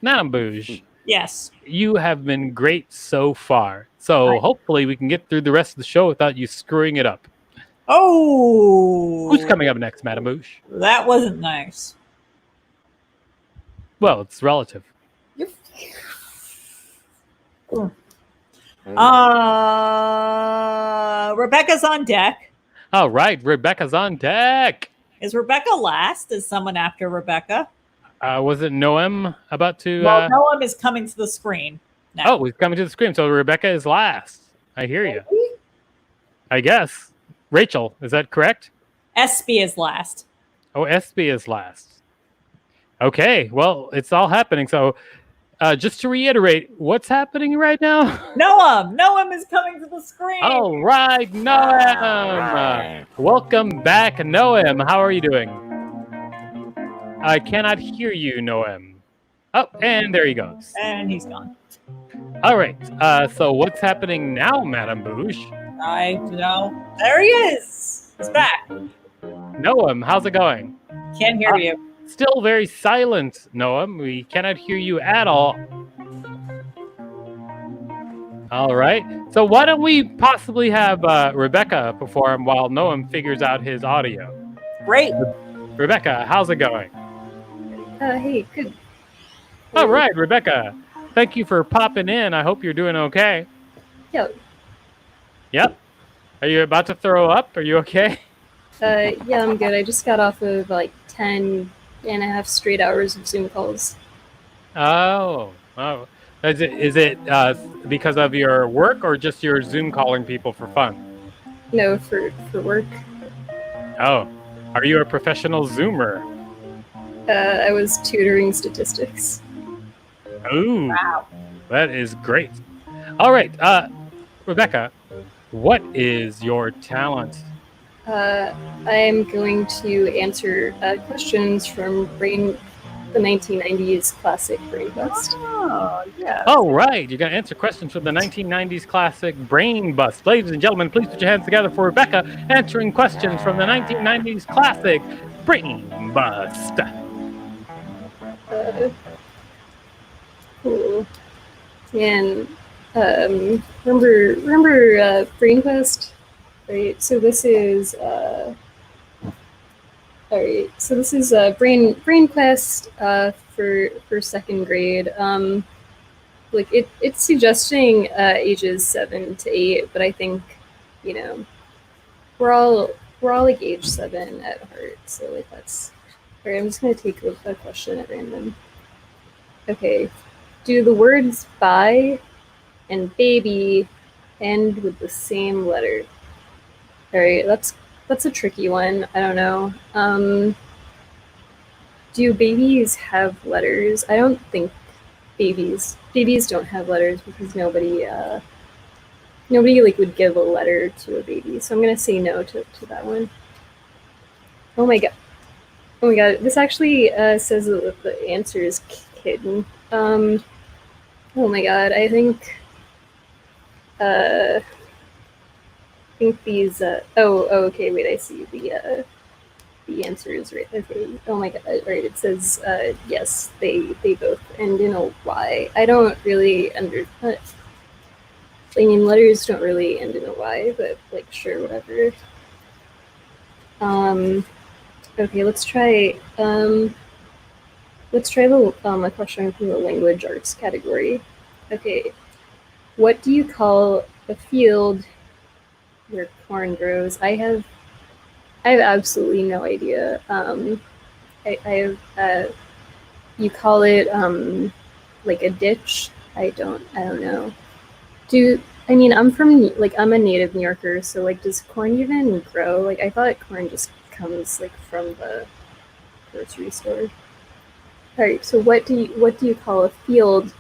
Madame Bouge. Yes. You have been great so far. So hopefully we can get through the rest of the show without you screwing it up. Oh. Who's coming up next, Madame Bouge? That wasn't nice. Well, it's relative. Rebecca's on deck. All right, Rebecca's on deck. Is Rebecca last? Is someone after Rebecca? Was it Noam about to... Well, Noam is coming to the screen now. Oh, he's coming to the screen. So Rebecca is last. I hear you. I guess. Rachel, is that correct? Espy is last. Oh, Espy is last. Okay, well, it's all happening. So just to reiterate, what's happening right now? Noam is coming to the screen. All right, Noam. Welcome back, Noam. How are you doing? I cannot hear you, Noam. Oh, and there he goes. And he's gone. All right, so what's happening now, Madame Bouge? I know. There he is. He's back. Noam, how's it going? Can't hear you. Still very silent, Noam. We cannot hear you at all. All right. So why don't we possibly have Rebecca perform while Noam figures out his audio? Great. Rebecca, how's it going? Hey, good. All right, Rebecca. Thank you for popping in. I hope you're doing okay. Yep. Are you about to throw up? Are you okay? Yeah, I'm good. I just got off of like 10 and a half straight hours of Zoom calls. Oh. Is it because of your work or just your Zoom calling people for fun? No, for work. Oh. Are you a professional Zoomer? I was tutoring statistics. Ooh. Wow. That is great. All right. Rebecca, what is your talent? I'm going to answer questions from the 1990s classic Brain Bust. Oh, yeah. All right. You're going to answer questions from the 1990s classic Brain Bust. Ladies and gentlemen, please put your hands together for Rebecca answering questions from the 1990s classic Brain Bust. Cool. And remember Brain Quest? Right. So this is Brain Quest for second grade. Like it's suggesting ages 7 to 8, but I think we're all we're all like age 7 at heart, so like that's. All right, I'm just gonna take a question at random. Okay, do the words "bye" and "baby" end with the same letter? All right, that's a tricky one. I don't know. Do babies have letters? I don't think babies don't have letters because nobody like would give a letter to a baby. So I'm gonna say no to that one. Oh my god, this actually says that the answer is kitten. Oh my god, I think these okay, wait, I see the answer is right. Okay. Oh my god, right, it says yes, they both end in a Y. I don't really I mean, letters don't really end in a Y, but like sure, whatever. Okay, let's try a question from the language arts category. Okay, what do you call a field where corn grows? I have absolutely no idea. You call it like a ditch? I don't know. I mean, I'm a native New Yorker, so like, does corn even grow? Like, I thought corn just comes like from the grocery store. All right, so what do you call a field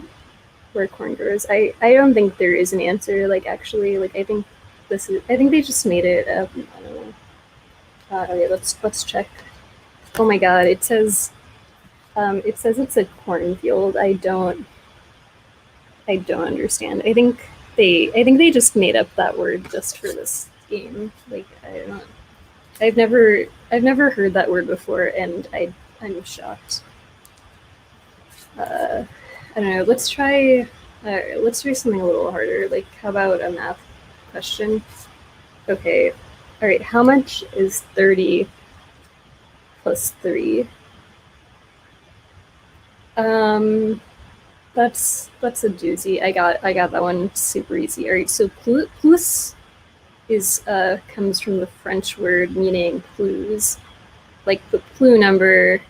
where corn grows? I don't think there is an answer. Like, actually, like I think they just made it up. I don't know. Okay, let's check. Oh my god, it says it's a cornfield. I don't understand. I think they just made up that word just for this game. Like, I don't know. I've never heard that word before, and I'm shocked. I don't know. Let's try something a little harder. Like, how about a math question? Okay. All right. How much is 30 plus 3? That's a doozy. I got that one super easy. All right. So plus is comes from the French word meaning plus, like the plus number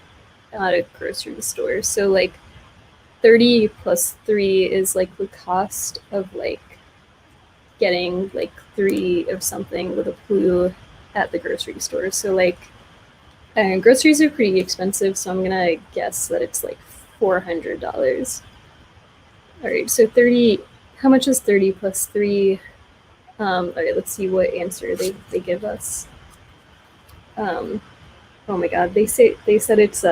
at a grocery store. So like 30 plus 3 is like the cost of like getting like 3 of something with a plus at the grocery store. So like groceries are pretty expensive, so I'm gonna guess that it's like $400. All right, so 30. How much is 30 plus 3? All right, let's see what answer they give us. Oh my god, they said it's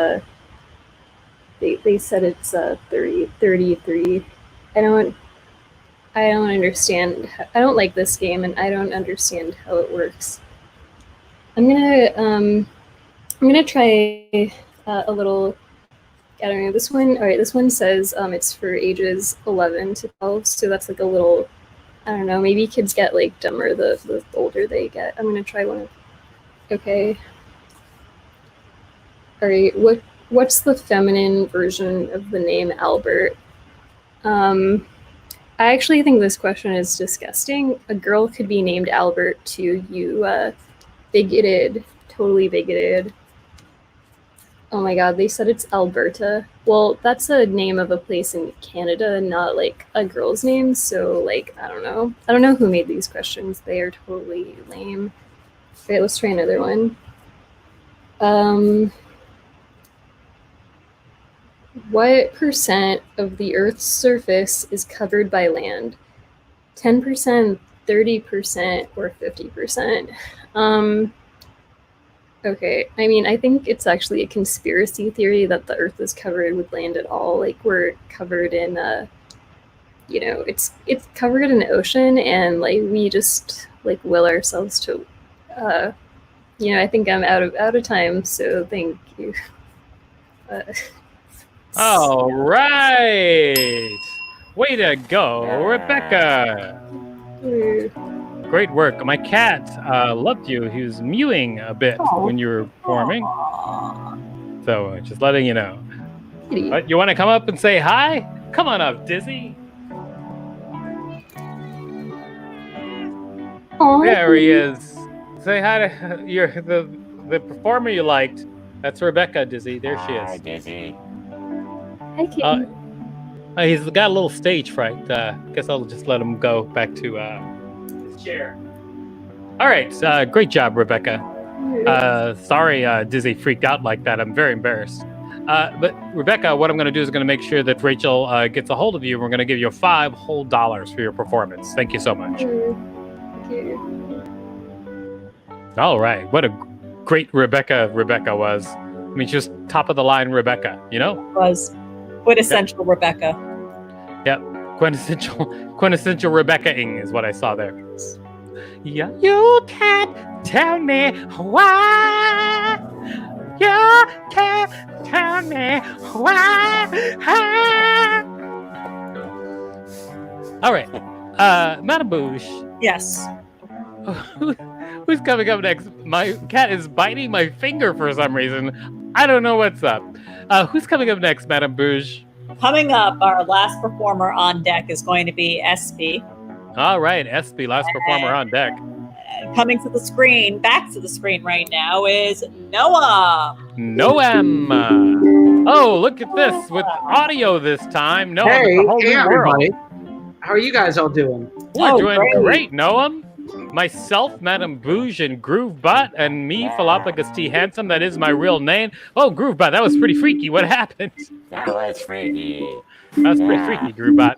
they said it's 33. I don't understand. I don't like this game, and I don't understand how it works. I'm gonna try a little. I don't know, this one. All right, this one says it's for ages 11 to 12, so that's like a little. I don't know. Maybe kids get like dumber the older they get. I'm gonna try one. Okay. All right. What's the feminine version of the name Albert? I actually think this question is disgusting. A girl could be named Albert too. You bigoted, totally bigoted. Oh my god, they said it's Alberta. Well, that's a name of a place in Canada, not like a girl's name. So like, I don't know. I don't know who made these questions. They are totally lame. Okay, let's try another one. What percent of the Earth's surface is covered by land? 10%, 30%, or 50%? Okay, I mean, I think it's actually a conspiracy theory that the Earth is covered with land at all. Like, we're covered in, it's covered in the ocean, and like we just like will ourselves to, I think I'm out of time. So thank you. All right, way to go, Rebecca. Great work. My cat loved you. He was mewing a bit when you were performing. So just letting you know. You want to come up and say hi? Come on up, Dizzy. There he is. say hi to the performer you liked. That's Rebecca, Dizzy. There she is. Hi, Dizzy. Hi, Kitten. He's got a little stage fright. Guess I'll just let him go back to his chair. All right. Great job, Rebecca. Sorry, Dizzy freaked out like that. I'm very embarrassed. But Rebecca, what I'm going to do is going to make sure that Rachel gets a hold of you. We're going to give you $5 whole for your performance. Thank you so much. Thank you. All right. What a great Rebecca was. I mean, she was top of the line Rebecca, you know? Was quintessential Rebecca. Yep. Quintessential Rebecca-ing is what I saw there. Yeah. You can't tell me why. You can't tell me why. All right. Madame Bouge. Yes. Who's coming up next? My cat is biting my finger for some reason. I don't know what's up. Who's coming up next, Madame Bouge? Coming up, our last performer on deck is going to be SP. All right, SP, last performer on deck. Coming to the screen, back to the screen right now is Noah. Noam. Oh, look at this with audio this time. Noam, hey, the whole new everybody. world. How are you guys all doing? We're doing great, Noam. Myself, Madame Bouge, and Groovebot, and me, Philophagus T. Handsome. That is my real name. Oh, Groovebot, that was pretty freaky. What happened? That was freaky. That was pretty freaky, Groovebot.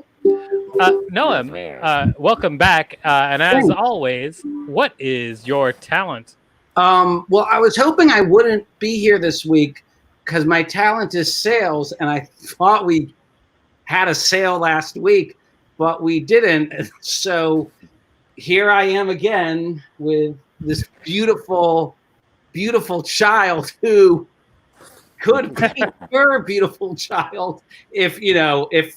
Noam, welcome back. And as always, what is your talent? Well, I was hoping I wouldn't be here this week because my talent is sales, and I thought we had a sale last week, but we didn't. So here I am again with this beautiful, beautiful child who could be your beautiful child if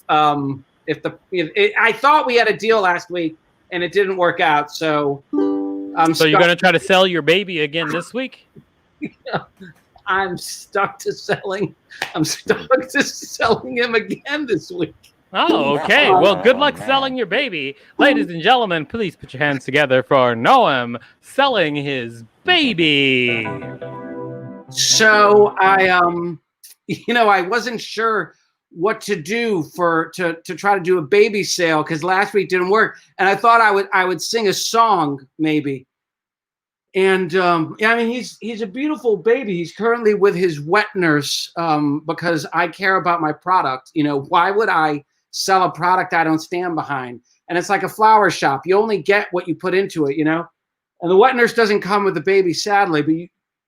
I thought we had a deal last week and it didn't work out. So you're going to try to sell your baby again this week? I'm stuck to selling him again this week. Oh, okay. Well, good luck selling your baby. Ladies and gentlemen, please put your hands together for Noam selling his baby. So I wasn't sure what to do to try to do a baby sale because last week didn't work, and I thought I would sing a song maybe. And he's a beautiful baby. He's currently with his wet nurse because I care about my product. Why would I sell a product I don't stand behind? And it's like a flower shop. You only get what you put into it, And the wet nurse doesn't come with the baby, sadly, but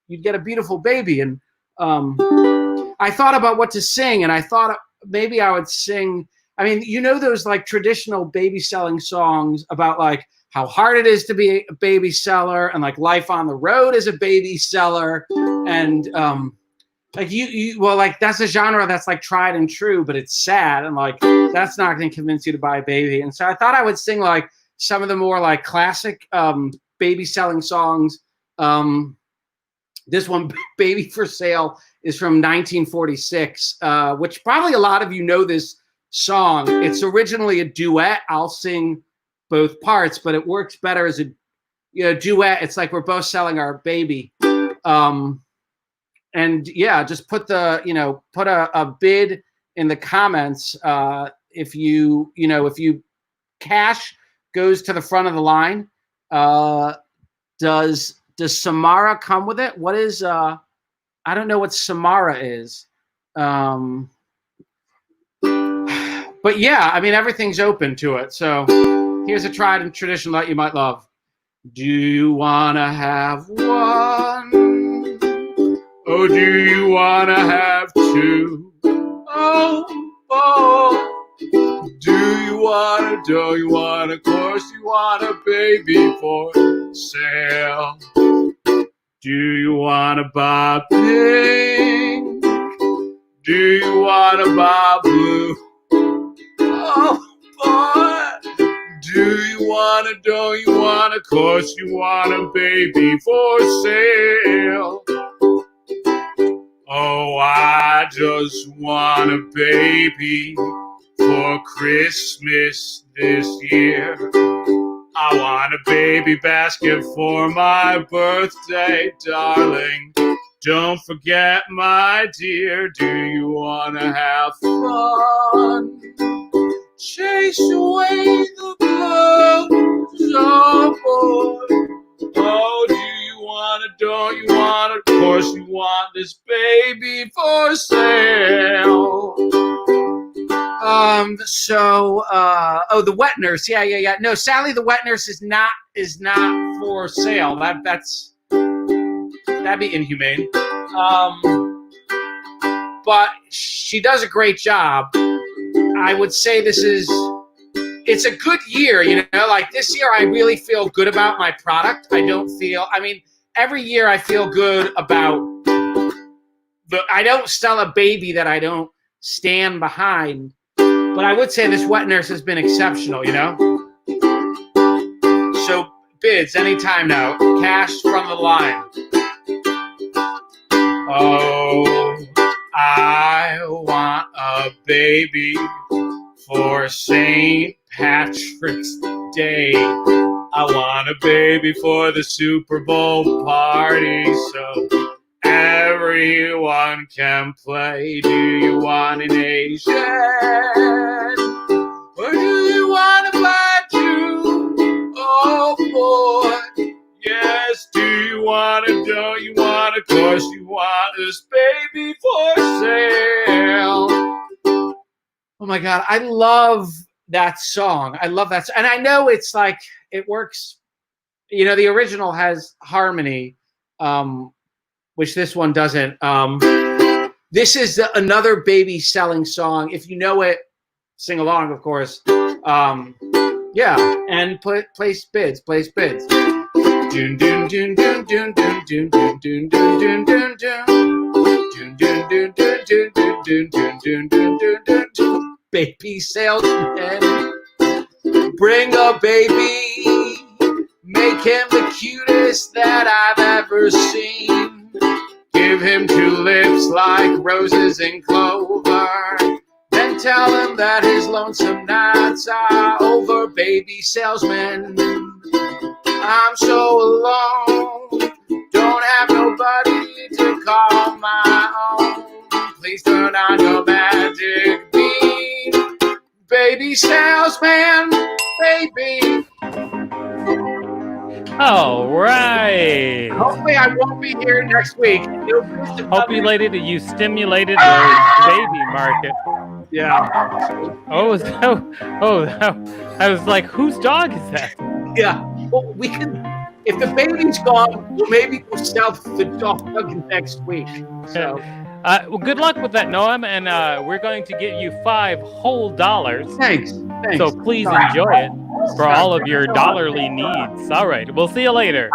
you'd get a beautiful baby. And I thought about what to sing, and I thought maybe I would sing. I mean, those like traditional baby selling songs about like how hard it is to be a baby seller and like life on the road as a baby seller. And that's a genre that's like tried and true, but it's sad. And like, that's not going to convince you to buy a baby. And so I thought I would sing like some of the more like classic baby selling songs. This one, Baby for Sale, is from 1946, which probably a lot of you know this song. It's originally a duet. I'll sing both parts, but it works better as a duet. It's like we're both selling our baby. And yeah, just put a bid in the comments. If cash goes to the front of the line, does Samara come with it? What is I don't know what Samara is. But yeah, I mean everything's open to it. So here's a tried and traditional that you might love. Do you wanna have one? Oh, do you wanna have two? Oh, do you wanna, of course you want a baby for sale. Do you wanna buy pink? Do you wanna buy blue? Oh, boy. Do you wanna, don't you wanna, of course you want a baby for sale. Oh, I just want a baby for Christmas this year. I want a baby basket for my birthday, darling. Don't forget, my dear, do you want to have fun? Chase away the blues, oh boy. Oh, do you want it, don't you want it? Of course you want this baby for sale. The wet nurse. Yeah. No, Sally the wet nurse is not for sale. That'd be inhumane. But she does a great job. I would say it's a good year, you know, like this year I really feel good about my product. Every year I feel good about I don't sell a baby that I don't stand behind. But I would say this wet nurse has been exceptional, you know? So bids anytime now. Cash from the line. Oh, I want a baby for St. Patrick's Day. I want a baby for the Super Bowl party so everyone can play. Do you want an Asian? Or do you want a black Jew? Oh boy, yes, do you want it, don't you want it? Of course you want this baby for sale. Oh my God, I love that song. I love that. And I know it's like, it works. You know, the original has harmony, which this one doesn't. This is another baby selling song. If you know it, sing along, of course. Yeah, and place bids. Dun dun dun dun dun dun dun dun dun dun dun dun dun dun dun dun dun dun dun. Baby salesman, bring a baby, make him the cutest that I've ever seen. Give him tulips like roses and clover. Then tell him that his lonesome nights are over. Baby salesman, I'm so alone. Don't have nobody to call my own. Please turn on your magic beam. Baby salesman, baby. All right. Hopefully I won't be here next week. You stimulated the baby market. Yeah. I was like, whose dog is that? Yeah. Well, we can. If the baby's gone, maybe we'll sell the dog next week. So. Well, good luck with that, Noam, and we're going to give you $5 whole. Thanks. So please enjoy it for all of your dollarly needs. All right, we'll see you later.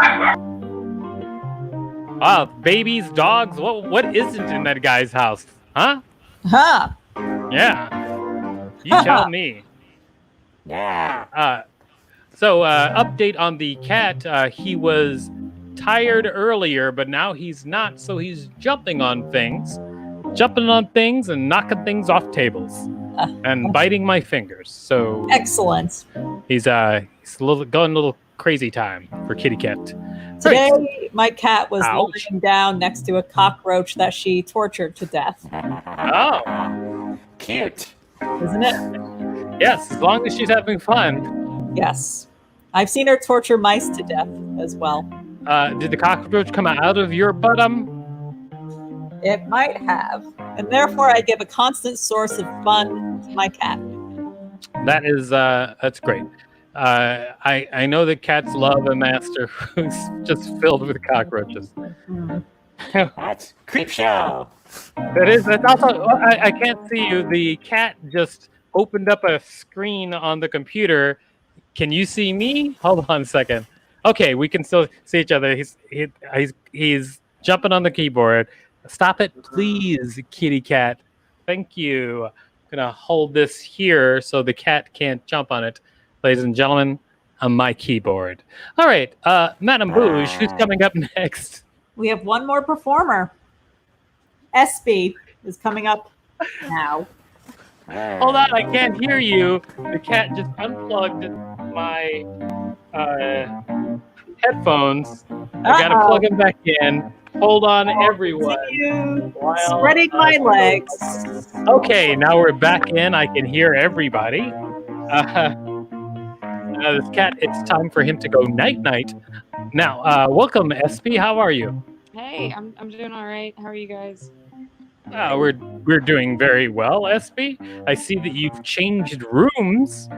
Wow, babies, dogs, what isn't in that guy's house? Huh? Huh. Yeah. You tell me. Yeah. So update on the cat. He was tired earlier, but now he's not, so he's jumping on things and knocking things off tables and biting my fingers. So excellent. He's going a little crazy time for kitty cat. Today, my cat was lying down next to a cockroach that she tortured to death. Oh, cute, isn't it? Yes, as long as she's having fun. Yes, I've seen her torture mice to death as well. Did the cockroach come out of your bottom? It might have, and therefore I give a constant source of fun to my cat. That is, that's great. I know that cats love a master who's just filled with cockroaches. That's creep show. It is. That's also. I can't see you. The cat just opened up a screen on the computer. Can you see me? Hold on a second. Okay, we can still see each other. He's jumping on the keyboard. Stop it, please, kitty cat. Thank you. I'm gonna hold this here so the cat can't jump on it. Ladies and gentlemen, on my keyboard. All right, Madame Bouge, who's coming up next? We have one more performer. SB is coming up now. Hold on, I can't hear you. The cat just unplugged my headphones. I gotta plug them back in. Hold on, everyone. Spreading my legs. Okay, now we're back in. I can hear everybody. This cat, it's time for him to go night-night. Now, welcome, SP. How are you? Hey, I'm doing all right. How are you guys? We're doing very well, SP. I see that you've changed rooms.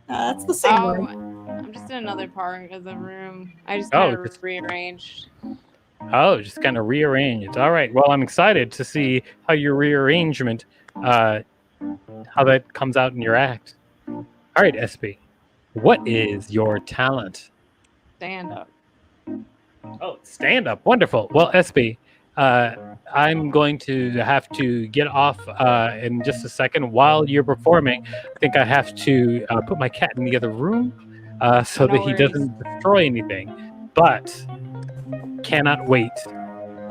That's the same room. I'm just in another part of the room. I just Oh, kind of rearranged. Oh, just kind of rearranged. All right. Well, I'm excited to see how your rearrangement, how that comes out in your act. All right, SP. What is your talent? Stand up. Oh, stand up. Wonderful. Well, SP, I'm going to have to get off in just a second while you're performing. I think I have to put my cat in the other room so that he doesn't destroy anything. But cannot wait.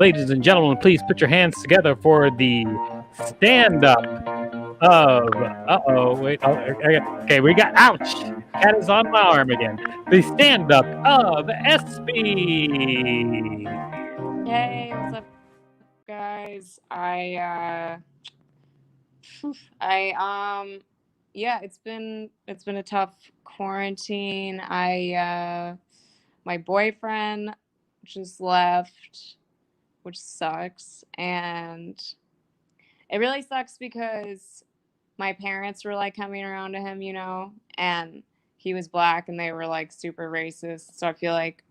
Ladies and gentlemen, please put your hands together for the stand-up of... Okay, we got... Ouch! Cat is on my arm again. The stand-up of SP. Hey, what's up, guys? Yeah, it's been a tough quarantine. My boyfriend just left, which sucks, and it really sucks because my parents were like coming around to him, and he was black and they were like super racist. So I feel like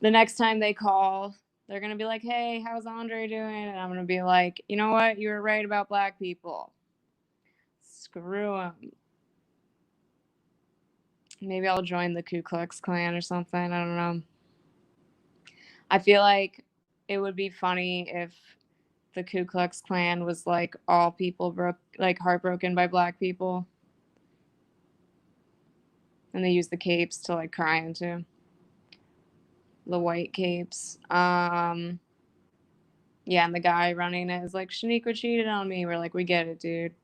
the next time they call, they're going to be like, hey, how's Andre doing? And I'm going to be like, you know what? You were right about black people. Screw him. Maybe I'll join the Ku Klux Klan or something. I don't know. I feel like it would be funny if the Ku Klux Klan was like all people heartbroken by black people. And they use the capes to like cry into. The white capes. Yeah, and the guy running it is like, Shaniqua cheated on me. We're like, we get it, dude.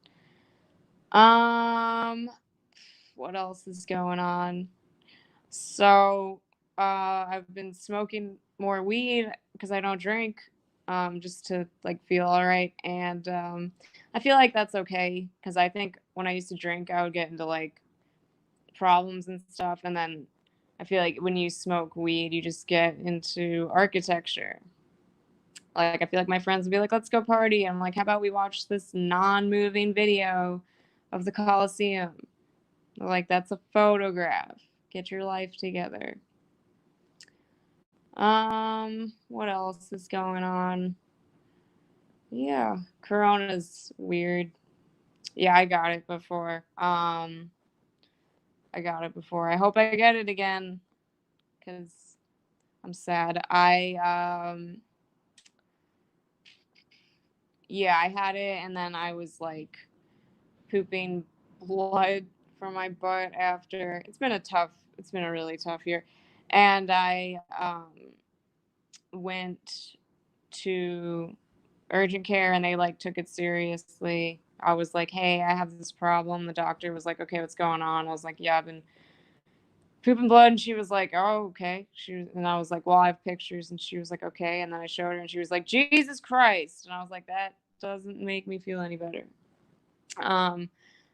What else is going on? So, I've been smoking more weed because I don't drink, just to like feel all right. And I feel like that's okay because I think when I used to drink, I would get into like problems and stuff, and then I feel like when you smoke weed, you just get into architecture. Like, I feel like my friends would be like, let's go party. I'm like, how about we watch this non-moving video of the Coliseum? They're like, that's a photograph. Get your life together. What else is going on? Yeah, Corona's weird. Yeah, I got it before. I hope I get it again because I'm sad. Yeah, I had it and then I was like pooping blood from my butt after. It's been a really tough year. And I went to urgent care and they like took it seriously. I was like, hey, I have this problem. The doctor was like, okay, what's going on? I was like, yeah, I've been pooping blood. And she was like, oh, okay. And I was like, well, I have pictures. And she was like, okay. And then I showed her and she was like, Jesus Christ. And I was like, that doesn't make me feel any better.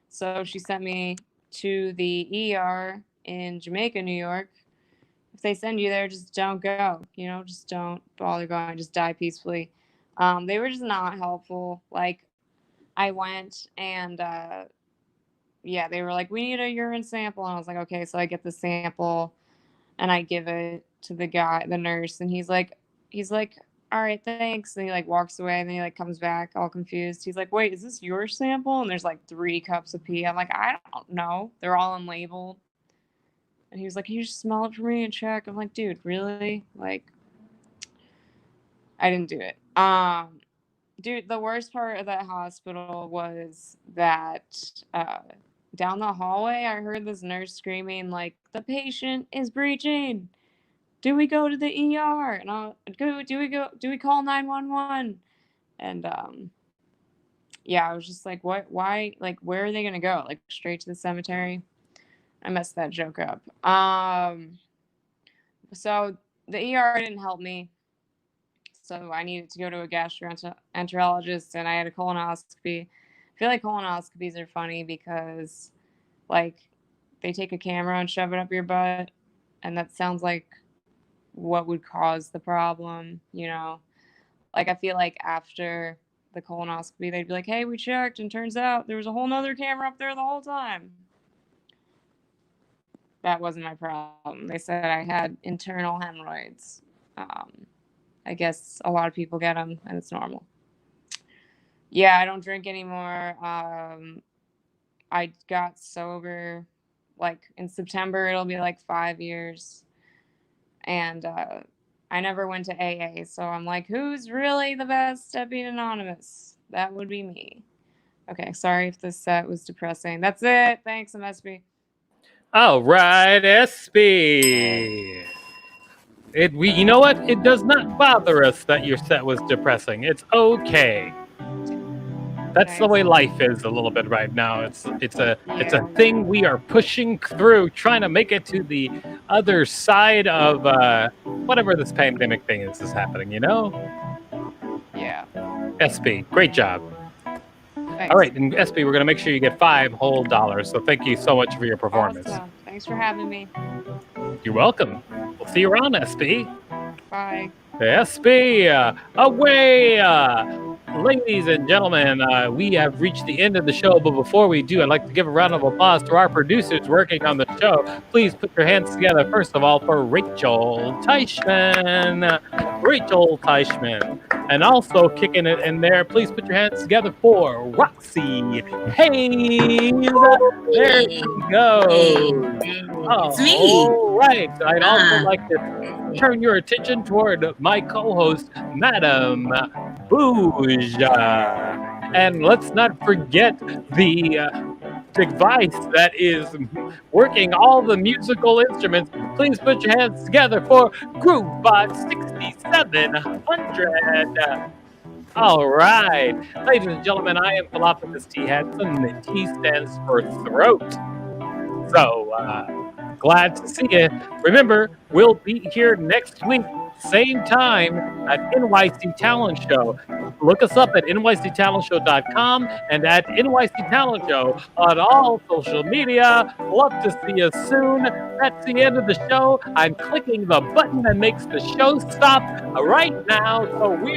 So she sent me to the ER in Jamaica, New York. If they send you there, just don't go, just don't bother going, just die peacefully. They were just not helpful. Like, I went and, yeah, they were like, we need a urine sample. And I was like, okay. So I get the sample and I give it to the nurse, and he's like, all right, thanks. And he like walks away and then he like comes back all confused. He's like, wait, is this your sample? And there's like 3 cups of pee. I'm like, I don't know. They're all unlabeled. And he was like, can you just smell it for me and check? I'm like, dude, really? Like, I didn't do it. Dude, the worst part of that hospital was that down the hallway, I heard this nurse screaming like, the patient is breaching. Do we go to the ER? And do we call 911? And yeah, I was just like, what? Why? Like, where are they gonna go? Like, straight to the cemetery? I messed that joke up. So the ER didn't help me. So I needed to go to a gastroenterologist, and I had a colonoscopy. I feel like colonoscopies are funny because, like, they take a camera and shove it up your butt, and that sounds like what would cause the problem, you know? Like, I feel like after the colonoscopy, they'd be like, hey, we checked, and turns out there was a whole nother camera up there the whole time. That wasn't my problem. They said I had internal hemorrhoids. I guess a lot of people get them, and it's normal. Yeah, I don't drink anymore. I got sober, like, in September. It'll be like 5 years. And I never went to AA, so I'm like, who's really the best at being anonymous? That would be me. Okay, sorry if this set was depressing. That's it. Thanks, MSB. All right, SB. You know what? It does not bother us that your set was depressing. It's okay. That's the way life is a little bit right now. It's a thing we are pushing through, trying to make it to the other side of whatever this pandemic thing is happening, you know? Yeah. SB, great job. Thanks. All right, and SB, we're going to make sure you get $5 whole. So thank you so much for your performance. Awesome. Thanks for having me. You're welcome. We'll see you around, SB. Bye. SB, away! Ladies and gentlemen, we have reached the end of the show, but before we do, I'd like to give a round of applause to our producers working on the show. Please put your hands together, first of all, for Rachel Teichman. And also kicking it in there, please put your hands together for Roxy Hayes. There you go. It's me. All right. I'd also like to turn your attention toward my co-host, Madam Bouge. And let's not forget the device that is working all the musical instruments. Please put your hands together for Groovebot 6700. All right. Ladies and gentlemen, I am Philopopus T. Hansen. The T stands for throat. So, glad to see you. Remember, we'll be here next week, same time at NYC Talent Show. Look us up at nyctalentshow.com and at NYC Talent Show on all social media. Love to see you soon. That's the end of the show. I'm clicking the button that makes the show stop right now. So we're